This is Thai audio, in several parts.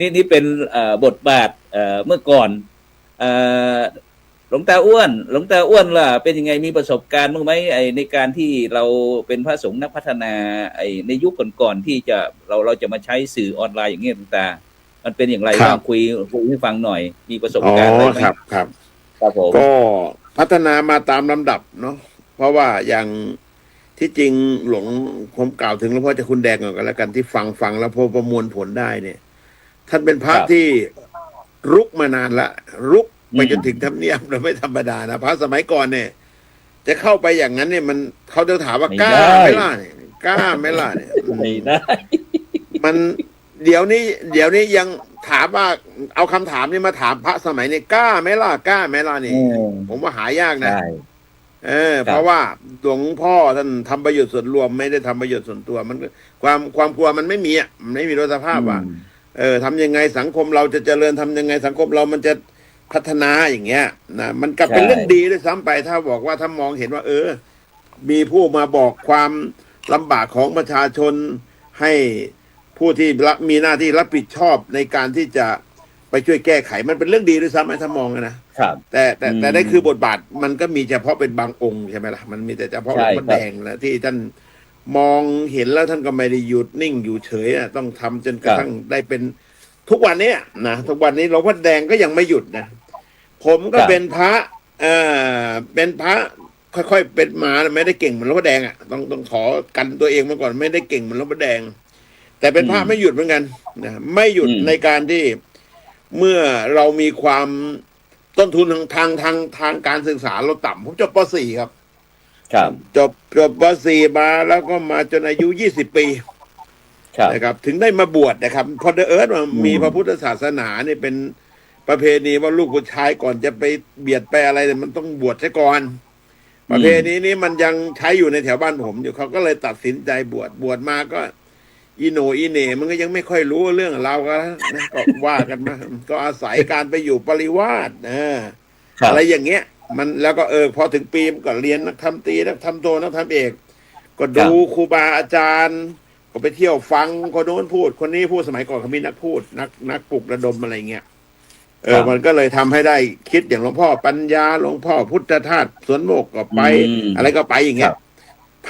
นี่เป็นบทบาทเมื่อก่อนเอ่อหลวงตาอ้วนล่ะเป็นยังไงมีประสบการณ์บ้างไหมในการที่เราเป็นพระสงฆ์นักพัฒนาในยุคก่อนๆที่จะเราจะมาใช้สื่อออนไลน์อย่างเงี้ยหลวงตามันเป็นอย่างไรบ้างคุยให้ฟังหน่อยมีประสบการณ์อะไรไหมครับครับผมก็พัฒนามาตามลำดับเนาะเพราะว่าอย่างที่จริงหลวงผมกล่าวถึงหลวงพ่อเจ้าคุณแดงก่อนกันแล้วกันที่ฟังแล้วพอประมวลผลได้เนี่ยท่านเป็นพระที่รุกมานานละรุกไปจนถึงทำเนียบเราไม่ธรรมดานะพระสมัยก่อนเนี่ยจะเข้าไปอย่างนั้นเนี่ยมันเขาจะถามว่ากล้าไหมล่ะเนี่ยกล้าไหมล่ะเนี่ยไม่ได้มันเดี๋ยวนี้ยังถามว่าเอาคำถามนี้มาถามพระสมัยนี้กล้าไหมล่ะกล้าไหมล่ะนี่ผมว่าหายากนะเพราะว่าหลวงพ่อท่านทำประโยชน์ส่วนรวมไม่ได้ทำประโยชน์ส่วนตัวมันความกลัวมันไม่มีอ่ะมันไม่มีโดยสภาพว่าทำยังไงสังคมเราจะเจริญทำยังไงสังคมเรามันจะพัฒนาอย่างเงี้ยนะมันกลับเป็นเรื่องดีด้วยซ้ำไปถ้าบอกว่าถ้ามองเห็นว่ามีผู้มาบอกความลำบากของประชาชนให้ผู้ที่มีหน้าที่รับผิดชอบในการที่จะไปช่วยแก้ไขมันเป็นเรื่องดีด้วยซ้ำไหมถ้ามองนะครับแต่ได้คือบทบาทมันก็มีเฉพาะเป็นบางองค์ใช่ไหมล่ะมันมีแต่เฉพาะหลวงพ่อแดงแล้วที่ท่านมองเห็นแล้วท่านก็ไม่ได้หยุดนิ่งอยู่เฉยต้องทำจนกระทั่งได้เป็นทุกวันนี้นะทุกวันนี้หลวงพ่อแดงก็ยังไม่หยุดนะผมก็เป็นพระเป็นพระค่อยๆเป็นมาไม่ได้เก่งเหมือนหลวงพ่อแดงอ่ะต้องขอกันตัวเองมาก่อนไม่ได้เก่งเหมือนหลวงพ่อแดงแต่เป็นพระไม่หยุดเหมือนกันนะไม่หยุดในการที่เมื่อเรามีความต้นทุนทางการศึกษาเราต่ำผมจบป .4 ครับจบป .4 มาแล้วก็มาจนอายุ20 ปีนะครับถึงได้มาบวชนะครับพอเอิร์ธมีพระพุทธศาสนาเนี่ยเป็นประเพณีว่าลูกผู้ชายก่อนจะไปเบียดไปอะไรมันต้องบวชซะก่อนประเพณีนี้มันยังใช้อยู่ในแถวบ้านผมอยู่เขาก็เลยตัดสินใจบวชมาก็อีโหนอีเหน่มันก็ยังไม่ค่อยรู้เรื่องเราก็นะก็ว่ากันมาก็อาศัยการไปอยู่ปริวาสอะไรอย่างเงี้ยมันแล้วก็พอถึงปีมันก็เรียนนักธรรมตรีนักธรรมโทนักธรรมเอกก็ดูครูบาอาจารย์ก็ไปเที่ยวฟังคนโน้นพูดคนนี้พูดสมัยก่อนเขามีนักพูดนักปลุกระดมอะไรเงี้ยมันก็เลยทำให้ได้คิดอย่างหลวงพ่อปัญญาหลวงพ่อพุทธทาสสวนโมกก็ไปอะไรก็ไปอย่างเงี้ย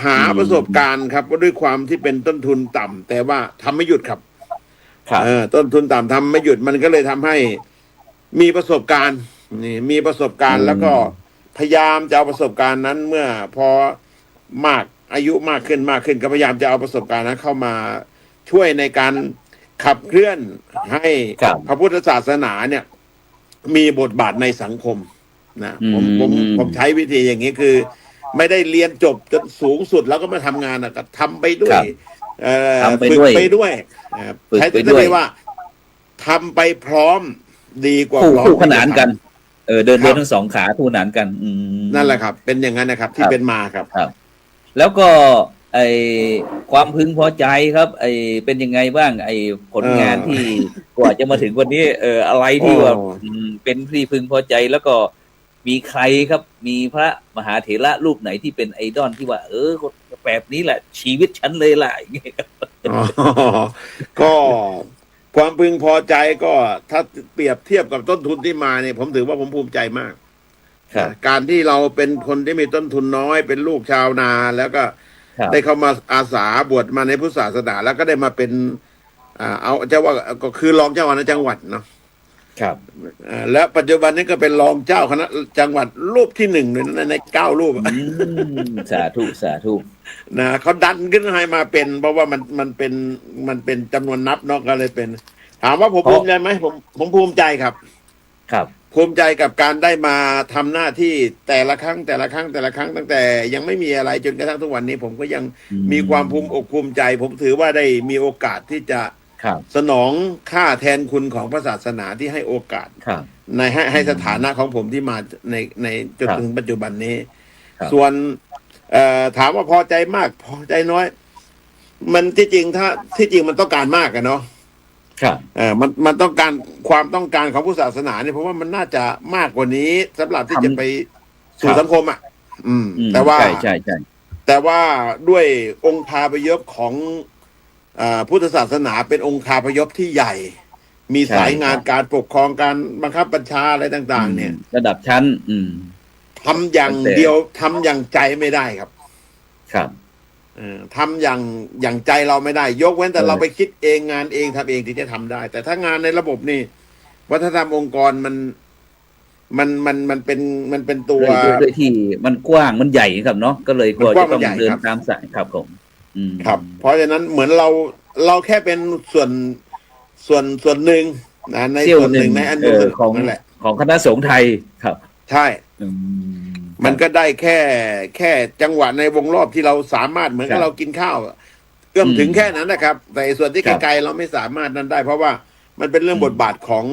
หาประสบการณ์ครับว่าด้วยความที่เป็นต้นทุนต่ำแต่ว่าทำไม่หยุดครับต้นทุนต่ำทำไม่หยุดมันก็เลยทำให้มีประสบการณ์นี่มีประสบการณ์แล้วก็พยายามจะเอาประสบการณ์นั้นเมื่อพออายุมากขึ้นก็พยายามจะเอาประสบการณ์นั้นเข้ามาช่วยในการขับเคลื่อนให้พระพุทธศาสนาเนี่ยมีบทบาทในสังคมนะผมใช้วิธีอย่างนี้คือไม่ได้เรียนจบจนสูงสุดแล้วก็มาทำงานนะก็ทำไปด้วยฝึกไปด้วยใช้คำว่าทำไปพร้อมดีกว่าคู่ขนานกันเดินทั้งสองขาคู่ขนานกันนั่นแหละครับเป็นอย่างนั้นนะครับที่เป็นมาครับแล้วก็ความพึงพอใจครับเป็นยังไงบ้างผลงานที่กว่าจะมาถึงวันนี้อะไรที่ว่าเป็นที่พึงพอใจแล้วก็มีใครครับมีพระมหาเถระรูปไหนที่เป็นไอดอลที่ว่าแบบนี้แหละชีวิตฉันเลยล่ะอย่างเงี้ยก็ความพึงพอใจก็ถ้าเปรียบเทียบกับต้นทุนที่มาเนี่ยผมถือว่าผมภูมิใจมากการที่เราเป็นคนที่มีต้นทุนน้อยเป็นลูกชาวนาแล้วก็ได้เข้ามาอาสาบวชมาในพุทธศาสนาแล้วก็ได้มาเป็นเอาจะว่าก็คือรองเจ้าคณะจังหวัดเนาะครับและปัจจุบันนี้ก็เป็นรองเจ้าคณะจังหวัดรูปที่1ใน9 รูปสาธุนะเขาดันขึ้นให้มาเป็นเพราะว่ามันเป็นจำนวนนับเนาะก็เลยเป็นถามว่าผมภูมิใจไหมผมภูมิใจครับภูมิใจกับการได้มาทำหน้าที่แต่ละครั้งตั้งแต่ยังไม่มีอะไรจนกระทั่งทุกวันนี้ผมก็ยังมีความภูมิอกภูมิใจผมถือว่าได้มีโอกาสที่จะสนองค่าแทนคุณของพระศาสนาที่ให้โอกาสในให้สถานะของผมที่มาในจนถึงปัจจุบันนี้ส่วนถามว่าพอใจมากพอใจน้อยมันที่จริงมันต้องการมากอะเนาะมันต้องการความต้องการของพุทธศาสนาเนี่ยเพราะว่ามันน่าจะมากกว่านี้สำหรับที่จะไปสู่สังคมแต่ว่าด้วยองค์พาพยพของพุทธศาสนาเป็นองค์คาพยพที่ใหญ่ มีใช่สายงานครับการปกครองการบังคับบัญชาอะไรต่าง ๆ เนี่ย ระดับชั้น ทำอย่างตั้งแต่เดียวทำอย่างใจไม่ได้ครับ ครับ ทำอย่างใจเราไม่ได้ ยกเว้นแต่เออ เราไปคิดเองงานเองทำเองที่จะทำได้ แต่ถ้างานในระบบนี่วัฒนธรรมองค์กรมันเป็นตัว ด้วยที่มันกว้างมันใหญ่ครับเนาะก็เลยกลัว มันกว้า จะ ง ต้อง มันใหญ่ เดิน ครับ ตามสายครับผมครับ เพราะฉะนั้นเหมือนเราแค่เป็นส่วนหนึ่งนะใน เสี้ยว ส่วนหนึ่งในอันหนึ่ง ของ นั่นแหละ ของคณะสงฆ์ไทยครับ ใช่ อืม มันก็ได้แค่จังหวะในวงรอบที่เราสามารถเหมือนกับเรากินข้าวเอื้อมถึงแค่นั้นนะครับ แต่ส่วนที่ไกลๆเราไม่สามารถนั้นได้ เพราะว่ามันเป็นเรื่องบทบาทของ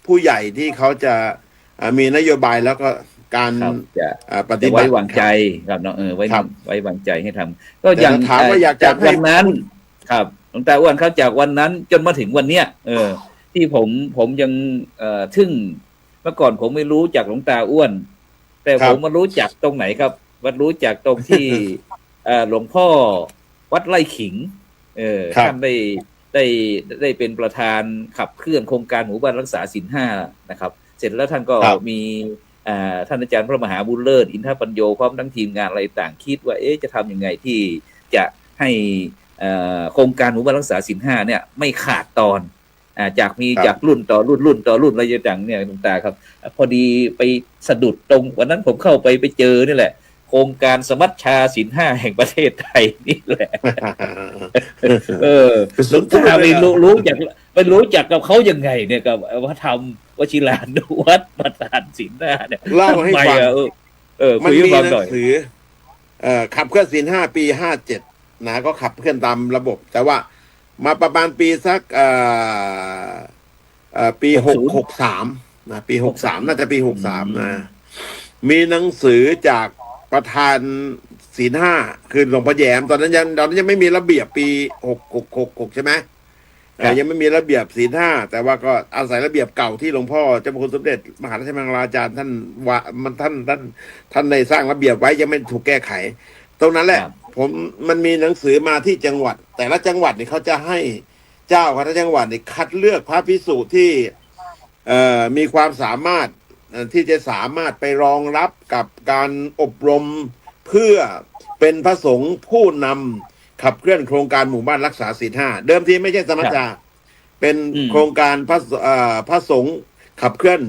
ผู้ใหญ่ที่เขาจะมีนโยบายแล้วก็การ ครับจะ ปฏิ จะ บั ไว้ ติ วางใจครับเนาะไว้ ครับ ไว้วางใจให้ทำก็อย่าง แต่ถามว่าอยากจะ จาก ให้ วันนั้น ครับหลวงตาอ้วนเขาจากวันนั้นจนมาถึงวันเนี้ยที่ผมยังทึ่งเมื่อก่อนผมไม่รู้จักหลวงตาอ้วน แต่ผมมารู้จักตรงไหนครับมารู้จักตรงที่ หลวงพ่อวัดไร่ขิงท่านได้เป็นประธานขับเคลื่อนโครงการหมู่บ้านรักษาศีล 5นะครับ เสร็จแล้วท่านก็มีท่านอาจารย์พระมหาบุญเลิศอินทปัญโยพร้อมทั้งทีมงานอะไรต่างคิดว่าจะทำยังไงที่จะให้โครงการหมู่บ้านรักษาศีล 5เนี่ยไม่ขาดตอนจากรุ่นต่อรุ่นต่อรุ่นอะไรอย่างเนี่ยหลวงตาครับพอดีไปสะดุดตรงวันนั้นผมเข้าไปเจอนี่แหละโครงการสมัชชาศีล 5แห่งประเทศไทยนี่แหละหลวงตาไปรู้จักกับเขายังไงเนี่ยกับพระธรรมวชิรานุวัตรประธานศีล 5เนี่ย เล่าให้ฟังมัน คุยให้ มี ฟัง ห ห นั น่อย งสือขับเคลื่อนศีล 5 ปี 57นะก็ขับเคลื่อนตามระบบ แต่ว่ามาประมาณปีสักปี63นะปี63น่าจะปี63นะมีหนังสือจากประธานศีล 5คือหลวงพ่อแย้มตอนนั้นยังไม่มีระเบียบปี66ใช่ไหมยังไม่มีระเบียบศีล 5แต่ว่าก็อาศัยระเบียบเก่าที่หลวงพ่อเจ้าพระคุณสมเด็จมหาราชมังคลาจารย์ท่านได้สร้างระเบียบไว้ยังไม่ถูกแก้ไข ตรงนั้นแหละมันมีหนังสือมาที่จังหวัด แต่ละจังหวัดเนี่ยเขาจะให้เจ้าคณะจังหวัดเนี่ยคัดเลือกพระภิกษุที่มีความสามารถที่จะสามารถไปรองรับกับการอบรมเพื่อเป็นพระสงฆ์ผู้นำขับเคลื่อนโครงการหมู่บ้านรักษาศีล 5เดิมทีไม่ใช่สมัชชาเป็นโครงการพระสงฆ์ขับเคลื่อน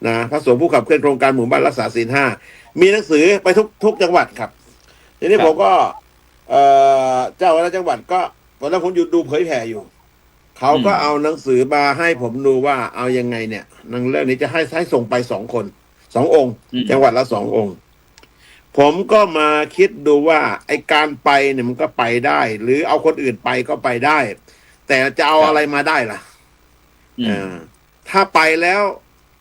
นะพระสงฆ์ผู้ขับเคลื่อนโครงการหมู่บ้านรักษาศีล 5มีหนังสือไปทุกจังหวัดครับทีนี้ผมก็เจ้าคณะจังหวัดก็ตอนนั้นผมอยู่ดูเผยแผ่อยู่เขาก็เอาหนังสือมาให้ผมดูว่าเอายังไงเนี่ยหนังเรื่องนี้จะให้ส่งไป2 องค์จังหวัดละ2 องค์ผมก็มาคิดดูว่าไอการไปเนี่ยมันก็ไปได้ หรือเอาคนอื่นไปก็ไปได้ แต่จะเอาอะไรมาได้ล่ะถ้าไปแล้ว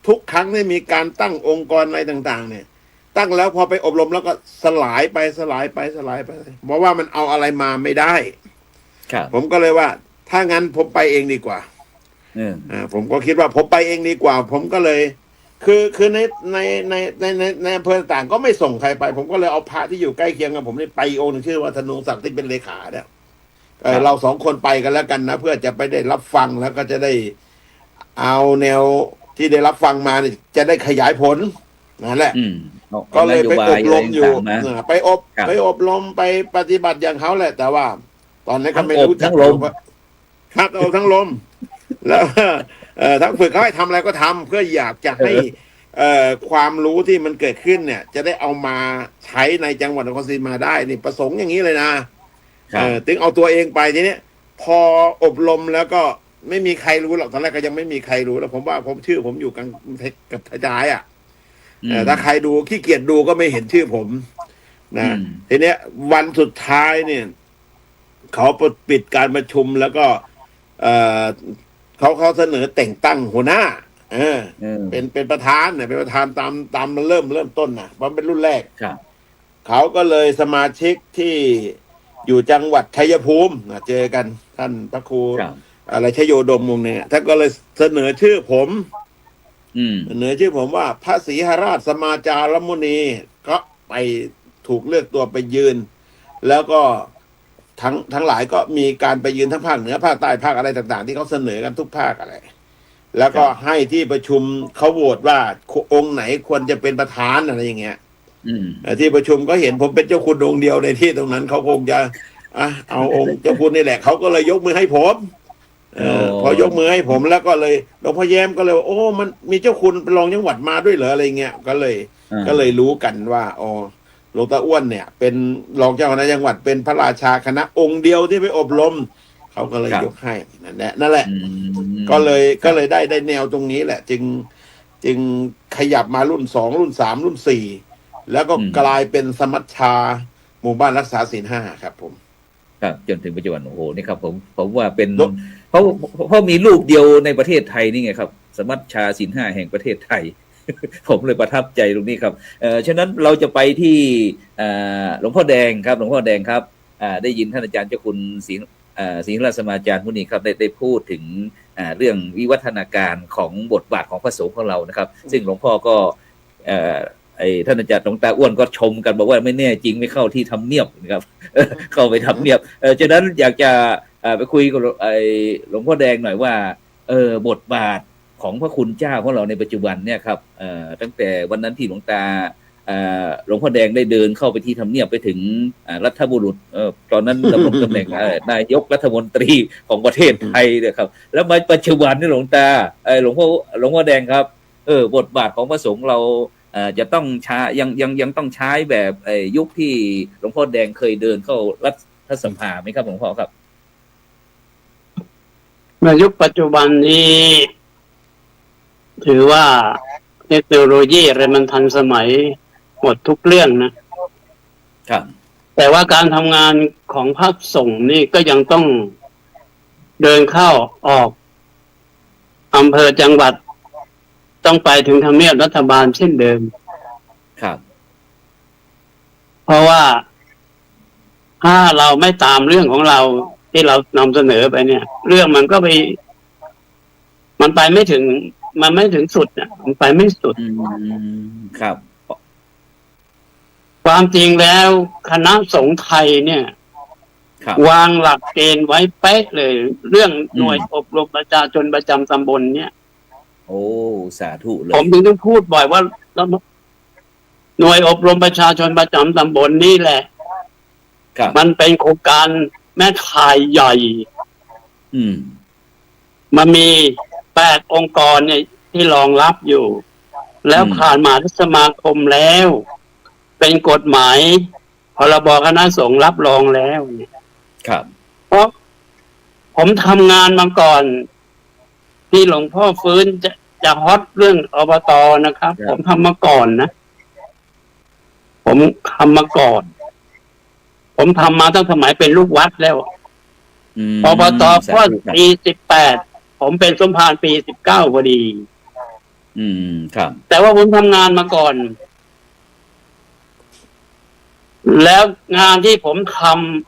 ทุกครั้งที่มีการตั้งองค์กรอะไรต่างๆเนี่ยตั้งแล้วพอไปอบรมแล้วก็สลายไปเพราะว่ามันเอาอะไรมาไม่ได้ผมก็เลยว่าถ้างั้นผมไปเองดีกว่าผมก็คิดว่าผมไปเองดีกว่าผมก็เลยคือในอำเภอต่างก็ไม่ส่งใครไปผมก็เลยเอาพระที่อยู่ใกล้เคียงกับผมนี่ไปองค์หนึ่งชื่อว่าธนงศักดิ์ที่เป็นเลขาเนี่ยเรา2 คนไปกันแล้วกันนะเพื่อจะไปได้รับฟังแล้วก็จะได้เอาแนวที่ได้รับฟังมาเนี่ยจะได้ขยายผลนั่นแหละก็เลยไปอบรมอยู่ไปอบรมไปปฏิบัติอย่างเขาแหละแต่ว่าตอนนี้ก็ไม่รู้จักครับทั้งลมแล้วทั้งฝึกเขาให้ทำอะไรก็ทำเพื่ออยากจะให้ความรู้ที่มันเกิดขึ้นเนี่ยจะได้เอามาใช้ในจังหวัดนครศรีธรรมราชได้นี่ประสงค์อย่างนี้เลยนะถึงเอาตัวเองไปทีนี้พออบรมแล้วก็ไม่มีใครรู้หรอกตอนแรกก็ยังไม่มีใครรู้แล้วผมว่าผมชื่อผมอยู่กับทจายถ้าใครดูขี้เกียจดูก็ไม่เห็นชื่อผมนะทีเนี้ยวันสุดท้ายเนี่ยเขาปิดการประชุมแล้วก็เขาเสนอแต่งตั้งหัวหน้าเป็นประธานเนี่ยเป็นประธานตามมันเริ่มต้นนะเพราะเป็นรุ่นแรกเขาก็เลยสมาชิกที่อยู่จังหวัดชัยภูมิเจอกันท่านพระครูอะไรชโยดมมุงเนี่ยท่านก็เลยเสนอชื่อผมเสนอชื่อผมว่าพระศรีหราชสมาจารมุนีก็ไปถูกเลือกตัวไปยืนแล้วก็ทั้งหลายก็มีการไปยืนทั้งภาคเหนือภาคใต้ภาคอะไรต่างๆที่เขาเสนอกันทุกภาคอะไร แล้วก็ ครับ ให้ที่ประชุมเขาโหวตว่าองค์ไหนควรจะเป็นประธานอะไรอย่างเงี้ย อืม ที่ประชุมก็เห็นผมเป็นเจ้าคุณองค์เดียวในที่ตรงนั้นเขาคงจะเอาองค์เจ้าคุณนี่แหละเขาก็เลยยกมือให้ผมพอยกมือให้ผมแล้วก็เลยหลวงพ่อแย้มก็เลยว่าโอ้มันมีเจ้าคุณเป็นรองจังหวัดมาด้วยเหรออะไรเงี้ยก็เลยรู้กันว่าอ๋อหลวงตาอ้วนเนี่ย เป็นรองเจ้าคณะจังหวัดเป็นพระราชาคณะองค์เดียวที่ไปอบรมเขาก็เลยยกให้นั่นแหละ อืม ก็เลยได้แนวตรงนี้แหละ จึงขยับมารุ่น2รุ่น3รุ่น4แล้วก็กลายเป็นสมัชชาหมู่บ้านรักษาศีล5ครับผม ครับจนถึงปัจจุบันโอ้โหนี่ครับผมว่าเป็นเพราะมีรูปเดียวในประเทศไทยนี่ไงครับสมัชชาศีล 5แห่งประเทศไทย ผมเลยประทับใจตรงนี้ครับฉะนั้นเราจะไปที่หลวงพ่อแดงครับหลวงพ่อแดงครับได้ยินท่านอาจารย์เจ้าคุณศรีราชสมาจารย์ผู้นี้ครับได้พูดถึงเรื่องวิวัฒนาการของบทบาทของพระสงฆ์ของเรานะครับซึ่งหลวงพ่อก็ท่านอาจารย์หลวงตาอ้วนก็ชมกันบอกว่าไม่แน่จริงไม่เข้าที่ทำเนียบนะครับ เข้าไปทำเนียบฉะนั้นอยากจะไปคุยกับหลวงพ่อแดงหน่อยว่าบทบาทของพระคุณเจ้าของเราในปัจจุบันเนี่ยครับตั้งแต่วันนั้นที่หลวงตาหลวงพ่อแดงได้เดินเข้าไปที่ทำเนียบไปถึงรัฐบุรุษตอนนั้นดำรงตำแหน่งนายกรัฐมนตรีของประเทศไทยเนี่ยครับแล้วมาปัจจุบันนี่หลวงตาหลวงพ่อแดงครับบทบาทของพระสงฆ์เราจะต้องใช้ยังต้องใช้แบบยุคที่หลวงพ่อแดงเคยเดินเข้ารัฐสภาไหมครับหลวงพ่อครับในยุคปัจจุบันนี้ถือว่าเทคโนโลยีอะไรมันทันสมัยหมดทุกเรื่องนะครับแต่ว่าการทำงานของพระสงฆ์นี่ก็ยังต้องเดินเข้าออกอำเภอจังหวัดต้องไปถึงทำเนียบรัฐบาลเช่นเดิมครับเพราะว่าถ้าเราไม่ตามเรื่องของเราที่เรานำเสนอไปเนี่ยเรื่องมันก็มันไปไม่ถึงมันไม่ถึงสุดอ่ะมันไปไม่สุดครับความจริงแล้วคณะสงฆ์ไทยเนี่ยวางหลักเกณฑ์ไว้เป๊ะเลยเรื่องหน่วยอบรมประชาชนประจำตำบลเนี่ยโอ้สาธุเลยผมถึงต้องพูดบ่อยว่าหน่วยอบรมประชาชนประจำตำบลนี่แหละมันเป็นโครงการแม่ข่ายใหญ่มันมี8องค์กรเนี่ยที่รองรับอยู่แล้วผ่านมหาสมาคมแล้วเป็นกฎหมายพรบคณะสงฆ์รับรองแล้วครับเพราะผมทำงานมาก่อนที่หลวงพ่อฟื้นจะฮอตเรื่องอบต.นะครับผมทำมาก่อนนะผมทำมาก่อนผมทำมาตั้งสมัยเป็นลูกวัดแล้วอบต.ก็ปี18ผมเป็นสมภารปี19พอดีครับแต่ว่าผมทำงานมาก่อนแล้วงานที่ผมท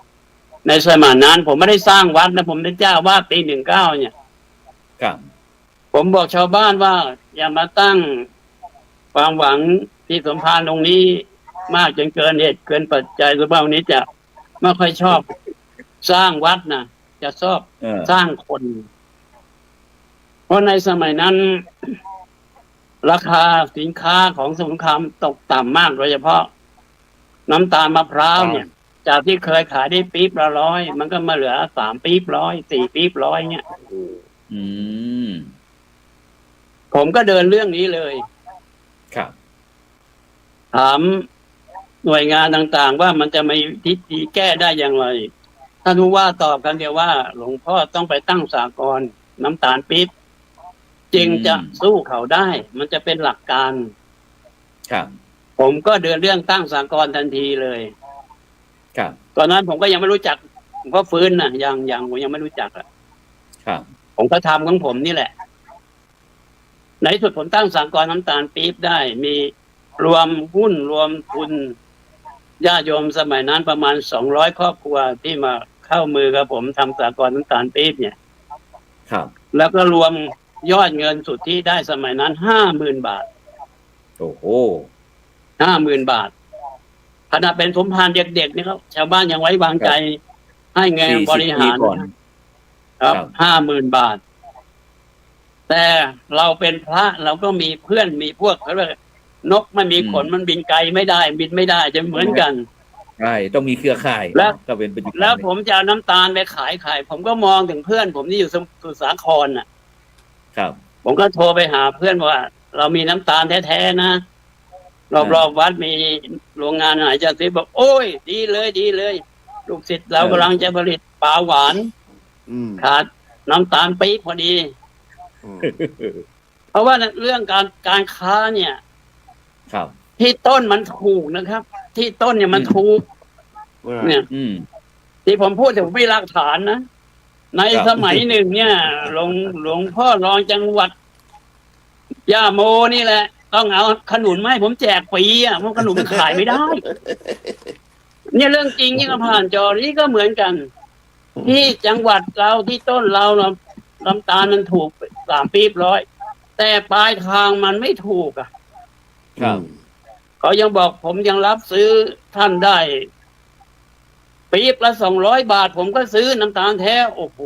ำในสมัยนั้นผมไม่ได้สร้างวัดนะผมเป็นเจ้าวาดปี19เนี่ยครับผมบอกชาวบ้านว่าอย่ามาตั้งความหวังที่สมภารตรงนี้มากจนเกินเหตุเกินปัจจัยสมภารนี้จะไม่ค่อยชอบสร้างวัดนะจะชอบสร้างคนเพราะในสมัยนั้นราคาสินค้าของสงครามตกต่ำมากโดยเฉพาะน้ำตาลมะพร้าวเนี่ยจากที่เคยขายได้ปี๊บละ100มันก็มาเหลือ3ปี๊บ100 4ปี๊บ100เนี่ยผมก็เดินเรื่องนี้เลยครับถามหน่วยงานต่างๆว่ามันจะมีทิศทางแก้ได้อย่างไรท่านผู้ว่าตอบกันเดียวว่าหลวงพ่อต้องไปตั้งสหกรณ์น้ำตาลปี๊บจึงจะสู้เขาได้มันจะเป็นหลักการครับผมก็เดินเรื่องตั้งสหกรณ์ทันทีเลยครับตอนนั้นผมก็ยังไม่รู้จักผมก็ฟื้นนะยังผมยังไม่รู้จักอ่ะครับผมก็ทำของผมนี่แหละในสุดผมตั้งสหกรณ์น้ำตาลปี๊บได้มีรวมหุ้นรวมทุนญาติโยมสมัยนั้นประมาณ200ครอบครัวที่มาเข้ามือกับผมทำสหกรณ์น้ำตาลปี๊บเนี่ยครับแล้วก็รวมยอดเงินสุดที่ได้สมัยนั้น50,000 บาทโอ้โห50,000 บาทขณะเป็นสมภารเด็กๆนี่ครับชาวบ้านยังไว้วางใจให้เงินบริหารครับ50,000 บาท แต่เราเป็นพระเราก็มีเพื่อนมีพวกเขาเรียกนกไม่มีขนมันบินไกลไม่ได้ บินไม่ได้จะเหมือนกัน ใช่ต้องมีเครือข่าย แล้ว ก็เป็นประโยชน์ แล้วผมจะเอาน้ำตาลไปขายผมก็มองถึงเพื่อนผมที่อยู่สมุทรสาครน่ะ ครับ ผมก็โทรไปหาเพื่อนว่า เรามีน้ำตาลแท้ๆนะรอบๆวัดมีโรงงานไหนจะซื้อบอกโอ้ยดีเลยดีเลยลูกศิษย์เรากำลังจะผลิตปลาหวาน ขาดน้ำตาลปี๊บพอดี เพราะว่าเรื่องการค้าเนี่ย ครับ ที่ต้นมันถูกนะครับ ที่ต้นเนี่ยมันถูก เนี่ย อืม ที่ผมพูดแต่ผมไม่หลักฐานนะในสมัยหนึ่งเนี่ยหลวงพ่อรองจังหวัดย่าโมนี่แหละ ต้องเอาขนุนมาให้ผมแจกฟรีอ่ะเพราะขนุนมันขายไม่ได้ เนี่ยเรื่องจริงที่เราผ่านจอนี้ก็เหมือนกัน ที่จังหวัดเราที่ต้นเราน้ำตาลมันถูก3 ปี๊บร้อยแต่ปลายทางมันไม่ถูกอ่ะ ครับ เขายังบอกผมยังรับซื้อท่านได้ปี๊บละ200 บาท ผมก็ซื้อน้ำตาลแท้โอ้โห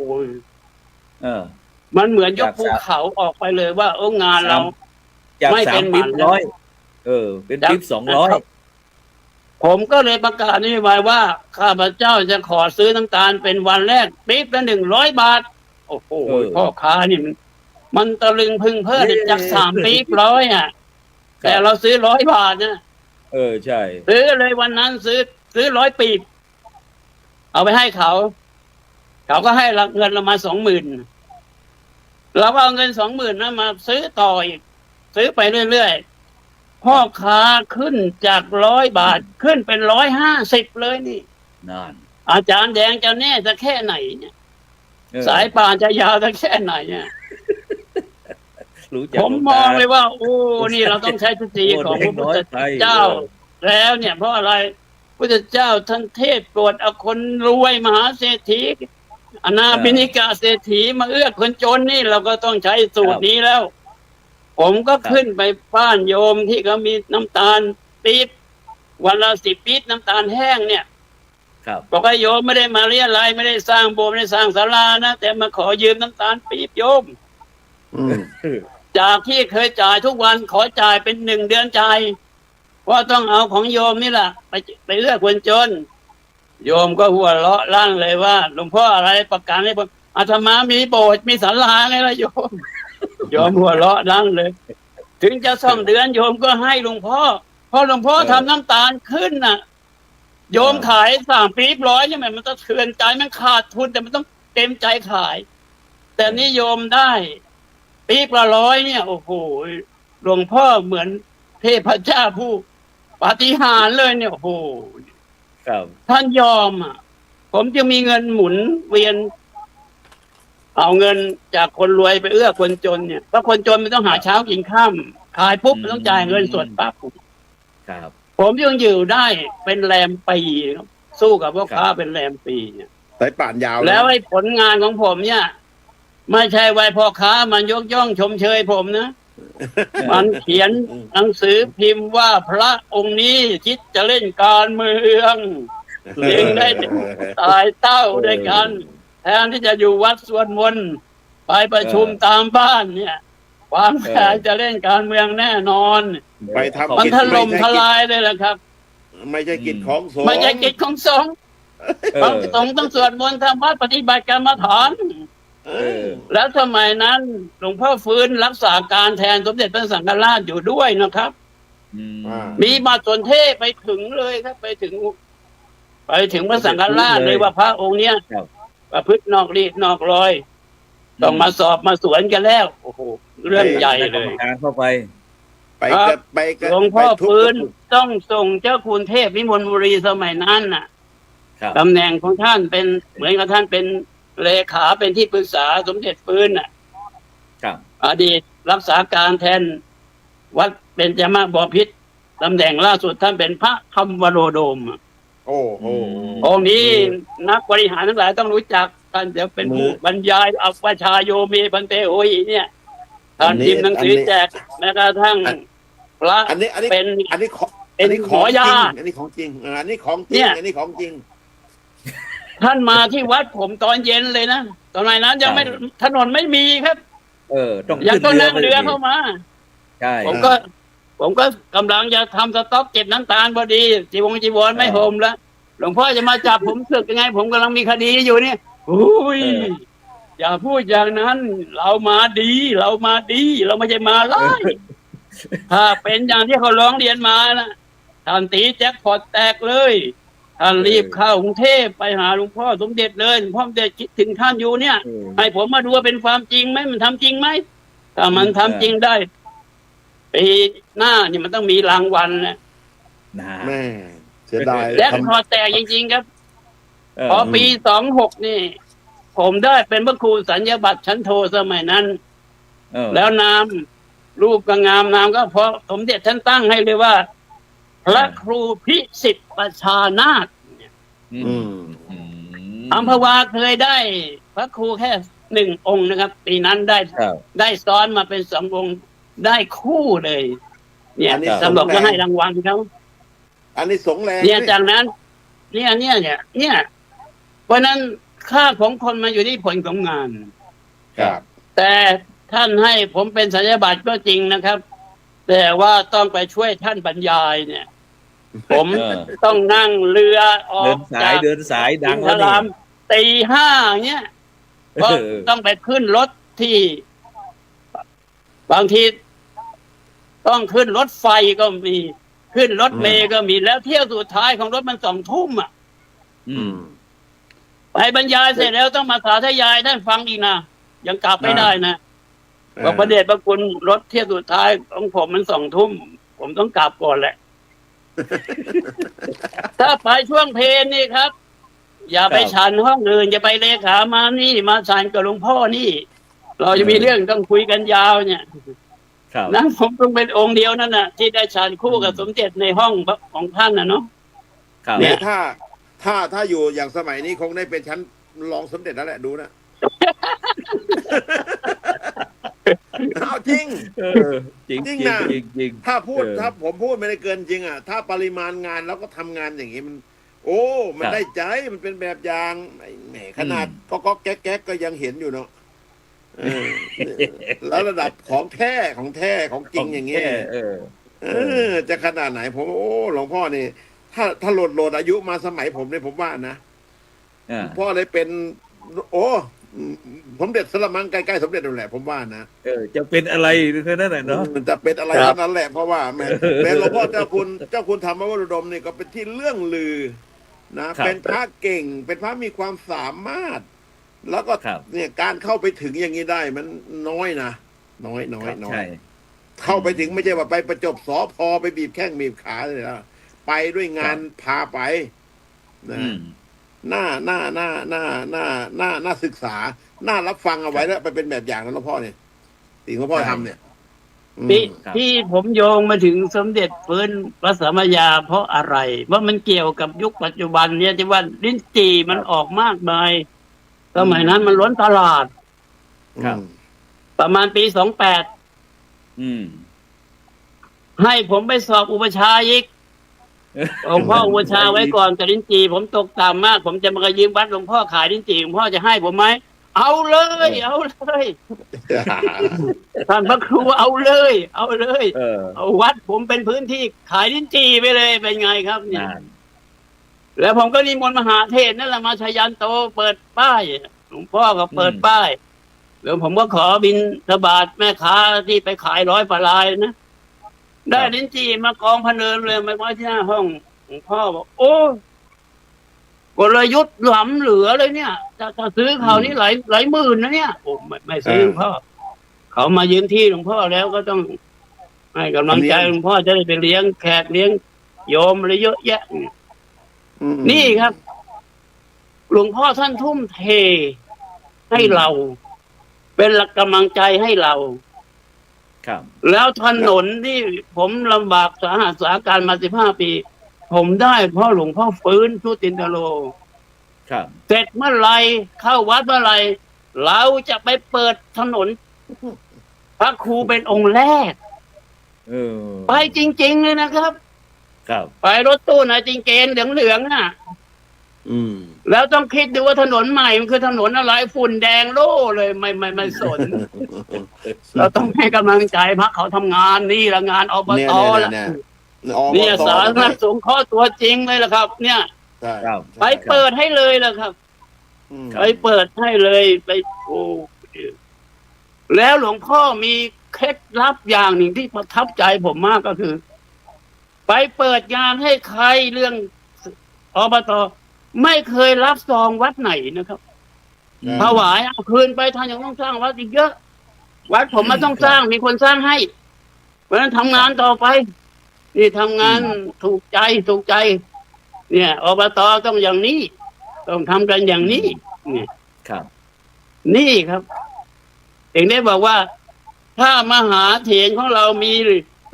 มันเหมือนยกภูเขาออกไปเลยว่าโอ้งานเรา จาก ไม่เป็น 3 ปิ๊บ มัน 100เป็นปิ๊บ200ผมก็เลยประกาศนโยบายว่าข้าพเจ้าจะขอซื้อน้ำตาลเป็นวันแรกปี๊บละ100 บาท โอ้โหพ่อค้านี่มันตะลึงพึงเพิ่มจาก3 ปี๊บร้อยอ่ะ แต่เราซื้อ100 บาทนะใช่ซื้อเลยวันนั้นซื้อ100 ปี๊บเอาไปให้เขาก็ให้เงินเรามา20,000เราก็เอาเงิน20,000นั้นมาซื้อต่ออีกซื้อไปเรื่อยๆพ่อค้าขึ้นจาก100 บาทขึ้นเป็น150เลยนี่นั่นอาจารย์แดงจะแน่จะแค่ไหนเนี่ยสายป่านจะยาวจะแค่ไหนเนี่ยผมมองเลยว่าโอ้นี่เราต้องใช้สติของพระพุทธเจ้าแล้วเนี่ยเพราะอะไรพระพุทธเจ้าท่านเทศโปรดเอาคนรวยมหาเศรษฐีอนาบิณิกาเศรษฐีมาเอื้อคนจนนี่เราก็ต้องใช้สูตรนี้แล้วผมก็ขึ้นไปบ้านโยมที่เขามีน้ำตาลปี๊บวันละ10 ปี๊บน้ำตาลแห้งเนี่ยบอกว่าโยมไม่ได้มาเรียอะไรไม่ได้สร้างโบสถ์ไม่ได้สร้างศาลานะแต่มาขอยืมน้ำตาลปี๊บโยมจากที่เคยจ่ายทุกวันขอจ่ายเป็น1 เดือนจ่ายเพราะต้องเอาของโยมนี่แหละไปเอื้อคนจนโยมก็หัวเราะลั่นเลยว่าหลวงพ่ออะไรประกันให้ผมอาตมามีโบสถ์มีศาลาไงล่ะโยมหัวเราะลั่นเลย ถึงจะ2 เดือนโยมก็ให้หลวงพ่อเพราะหลวงพ่อทำน้ำตาลขึ้นน่ะโยมขาย3 ปี๊บร้อยใช่ไหมมันต้องเถื่อนใจมันขาดทุนแต่มันต้องเต็มใจขาย แต่นี่โยมได้ปี๊บละ100เนี่ยโอ้โหหลวงพ่อเหมือนเทพเจ้าผู้ปาฏิหาริย์เลยเนี่ยโอ้โหท่านยอมอ่ะผมจะมีเงินหมุนเวียนเอาเงินจากคนรวยไปเอื้อคนจนเนี่ยเพราะคนจนมันต้องหาเช้ากินค่ำขายปุ๊บมันต้องจ่ายเงินสดปั๊บผมยังอยู่ได้เป็นแรมปีสู้กับพ่อค้าเป็นแรมปีเนี่ยสายป่านยาวแล้วไอ้ผลงานของผมเนี่ยไม่ใช่ไว้พ่อค้ามันยกย่องชมเชยผมนะมันเขียนหนังสือพิมพ์ว่าพระองค์นี้คิดจะเล่นการเมืองเองได้ตายเต้าด้วยกันแทนที่จะอยู่วัดสวดมนต์ไปประชุมตามบ้านเนี่ยความแค้นจะเล่นการเมืองแน่นอนไปทำมันถล่มทลายเลยแหละครับไม่ใช่กิจของสงฆ์ ไม่ใช่กิจของสงฆ์สงฆ์ต้องสวดมนต์ทำวัดปฏิบัติกรรมฐานแล้วสมัยนั้นหลวงพ่อฟื้นรักษาการแทนสมเด็จพระสังฆราชอยู่ด้วยนะครับมีมาสนเทศไปถึงเลยครับไปถึงพระสังฆราชเลยว่าพระองค์เนี้ยประพฤตินอกรีดนอกรอยต้องมาสอบมาสวนกันแล้วโอ้โหเรื่องใหญ่เลยเข้าไปหลวงพ่อฟื้นต้องส่งเจ้าคุณเทพวิมลบุรีสมัยนั้นน่ะตำแหน่งของท่านเป็นเหมือนกับท่านเป็นเลขาเป็นที่ปรึกษาสมเด็จฟื้นน่ะอดีตรักษาการแทนวัดเบญจมาบพิตรตำแหน่งล่าสุดท่านเป็นพระธรรมวโรโดมโอ้โหองค์นี้นักบริหารทั้งหลายต้องรู้จักท่านจะเป็นผู้บรรยายอัปปชาโยมีพันเตโอยเนี่ยท่านพิมพ์หนังสือแจกแม้กระทั่งพระเป็นขอยาอันนี้ของจริงอันนี้ของจริงอันนี้ของจริงท่านมาที่วัดผมตอนเย็นเลยนะตอนนั้นยังไม่ถนนไม่มีครับ ต้อง ยัง ขึ้น ก็นั่ง ไป เรือเข้ามา ใช่ ผมก็กำลังจะทำสต๊อกเก็บน้ำตาลพอดีจีวรไม่ห่มแล้วหลวงพ่อจะมาจับผมศึกยังไง ผมกำลังมีคดีอยู่เนี่ยอุ้ยอย่าพูดอย่างนั้น เรามาดี เราไม่ใช่มาไล่ถ้าเป็นอย่างที่เขาร้องเรียนมานะท่านตีแจ็คพอตแตกเลยท่านรีบเข้ากรุงเทพไปหาหลวงพ่อสมเด็จเลยหลวงพ่อสมเด็จคิดถึงท่านอยู่เนี่ย ให้ผมมาดูว่าเป็นความจริงไหมมันทำจริงไหมถ้ามันทำจริงได้ปีหน้านี่มันต้องมีรางวัลนะ แม่เสียดาย แจ็คพอตแตกจริงๆครับพอปี26นี่ ผมได้เป็นพระครูสัญญาบัตรชั้นโทสมัยนั้นแล้วนามรูปก็งามนามก็เพราะสมเด็จท่านตั้งให้เลยว่าพระครูพิสิทธิ์ประชานาถอัมพวาเคยได้พระครูแค่1 องค์นะครับปีนั้นได้ซ้อนมาเป็น2 องค์ได้คู่เลย เนี่ยตำรวจก็ให้รางวัลเขาอันนี้สงแรงเนี่ยจากนั้นเนี่ยเพราะนั้นค่าของคนมาอยู่ที่ผลของงาน ครับ แต่ท่านให้ผมเป็นสัญญาบัตรก็จริงนะครับ แต่ว่าต้องไปช่วยท่านบรรยายเนี่ย ผมต้องนั่งเรือออกจากเดินสายดัง แล้วตี 5เนี่ยก็ต้องไปขึ้นรถที่บางทีต้องขึ้นรถไฟก็มีขึ้นรถเมล์ก็มีแล้วเที่ยวสุดท้ายของรถมัน2 ทุ่มอ่ะไปบรรยายเสร็จแล้วต้องมาสาธยายท่านฟังอีกนะยังกลับไม่ได้นะบอกพระเดชพระคุณรถเที่ยวสุดท้ายของผมมัน2 ทุ่มผมต้องกลับก่อนแหละ ถ้าไปช่วงเพลนี่ครับ อย่าไปฉันห้องอื่นอย่าไปเลขามานี่มาฉันกับหลวงพ่อนี่ เราจะมีเรื่องต้องคุยกันยาวเนี่ยนั้นผมต้องเป็นองค์เดียวนั่นน่ะที่ได้ฉันคู่กับสมเด็จในห้องของท่านนะเนาะ เนี่ยถ้าอยู่อย่างสมัยนี้คงได้เป็นชั้นรองสมเด็จแล้วแหละดูนะ เอาจริงจริงนะถ้าผมพูดไม่ได้เกินจริงอ่ะถ้าปริมาณงานแล้วก็ทำงานอย่างนี้มัน โอ้มันได้ใจมันเป็นแบบอย่างแหมขนาดก็แก๊กก็ยังเห็นอยู่เนาะแล้วระดับของแท้ของจริงอย่างเงี้ยจะขนาดไหนผมโอ้หลวงพ่อนี่ถ้าโหลดอายุมาสมัยผมเนี่ยผมว่านะพ่อเลยเป็นโอ้สมเด็จสละมังใกล้ๆสมเด็จนั่นแหละผมว่านะจะเป็นอะไรแค่นั้นแหละเนาะมันจะเป็นอะไรเท่านั้นแหละเพราะว่าแม่หลวงพ่อเจ้าคุณธรรมวโรดมนี่ก็เป็นที่เรื่องลือนะเป็นพระเก่งเป็นพระมีความสามารถแล้วก็เนี่ยการเข้าไปถึงอย่างนี้ได้มันน้อยนะน้อยเข้าไปถึงไม่ใช่ว่าไปประจบสพไปบีบแข้งบีบขาเลยนะไปด้วยงานพาไปนะน่าศึกษาน่ารับฟังเอาไว้แล้วไปเป็นแบบอย่างนั้นหลวงพ่อเนี่ยสิ่งหลวงพ่อทำเนี่ยที่ผมโยงมาถึงสมเด็จฟื้นพระสัมมาญาเพราะอะไรว่ามันเกี่ยวกับยุคปัจจุบันเนี่ยที่ว่าลิ้นจี่มันออกมากมายสมัยนั้นมันล้นตลาดประมาณปี28ให้ผมไปสอบอุปชาอีกหลวงพ่ออุปชาไว้ก่อนแต่ลิ้นจี่ผมตกต่ำมากผมจะมายืมวัดหลวงพ่อขายลิ้นจี่หลวงพ่อจะให้ผมไหมเอาเลยท่านพระครูเอาเลยเอาวัดผมเป็นพื้นที่ขายลิ้นจี่ไปเลยเป็นไงครับเนี่ยแล้วผมก็นิมนต์มหาเทศนั่นแหละมาชยันโตเปิดป้ายหลวงพ่อก็เปิดป้ายแล้วผมก็ขอบิณฑบาตแม่ค้าที่ไปขาย100 กว่าลายนะได้ลิ้นจี่มากองพะเนินเลยมาไว้ที่หน้าห้องหลวงพ่อบอกโอ้กลยุทธ์ล้ำเหลือเลยเนี่ยจะซื้อเขานี่หลายหมื่นนะเนี่ยโอ้ไม่ซื้อพ่อเขามายืมที่หลวงพ่อแล้วก็ต้องให้กำลังใจหลวงพ่อจะได้ไปเลี้ยงแขกเลี้ยงโยมอะไรเยอะแยะนี่ครับหลวงพ่อท่านทุ่มเทให้เราเป็นหลักกำลังใจให้เราแล้วถนนที่ผมลำบากสาหัสสาการมา15 ปีผมได้เพราะหลวงพ่อฟื้นสุตินทโลเสร็จเมื่อไรเข้าวัดเมื่อไรเราจะไปเปิดถนนพระครูเป็นองค์แรกไปจริงๆเลยนะครับไปรถตู้นะจริงเกณฑ์เหลืองๆน่ะ อืม แล้วต้องคิดดูว่าถนนใหม่มันคือถนนอะไรฝุ่นแดงโล่เลยไม่สน เราต้องให้กำลังใจพรรคเขาทำงานนี่ละงานอบตละ เนี่ยสาธารณสงเคราะห์ตัวจริงเลยล่ะครับ เนี่ย ใช่ ครับ ไปเปิดให้เลยล่ะครับ อืม ไปเปิดให้เลยไปโอ้แล้วหลวงพ่อมีเคล็ดลับอย่างหนึ่งที่ประทับใจผมมากก็คือ ไปเปิดงานให้ใครเรื่องอบตไม่เคยรับซองวัดไหนนะครับ อืม ถวายเอาคืนไปท่านยังต้องสร้างวัดอีกเยอะ วัดผมมันต้องสร้างมีคนสร้างให้ เพราะฉะนั้นทำงานต่อไป นี่ทำงานถูกใจ เนี่ยอบตต้องอย่างนี้ ต้องทำกันอย่างนี้นี่ ครับ นี่ครับถึงได้บอกว่า ถ้ามหาเถรของเรามี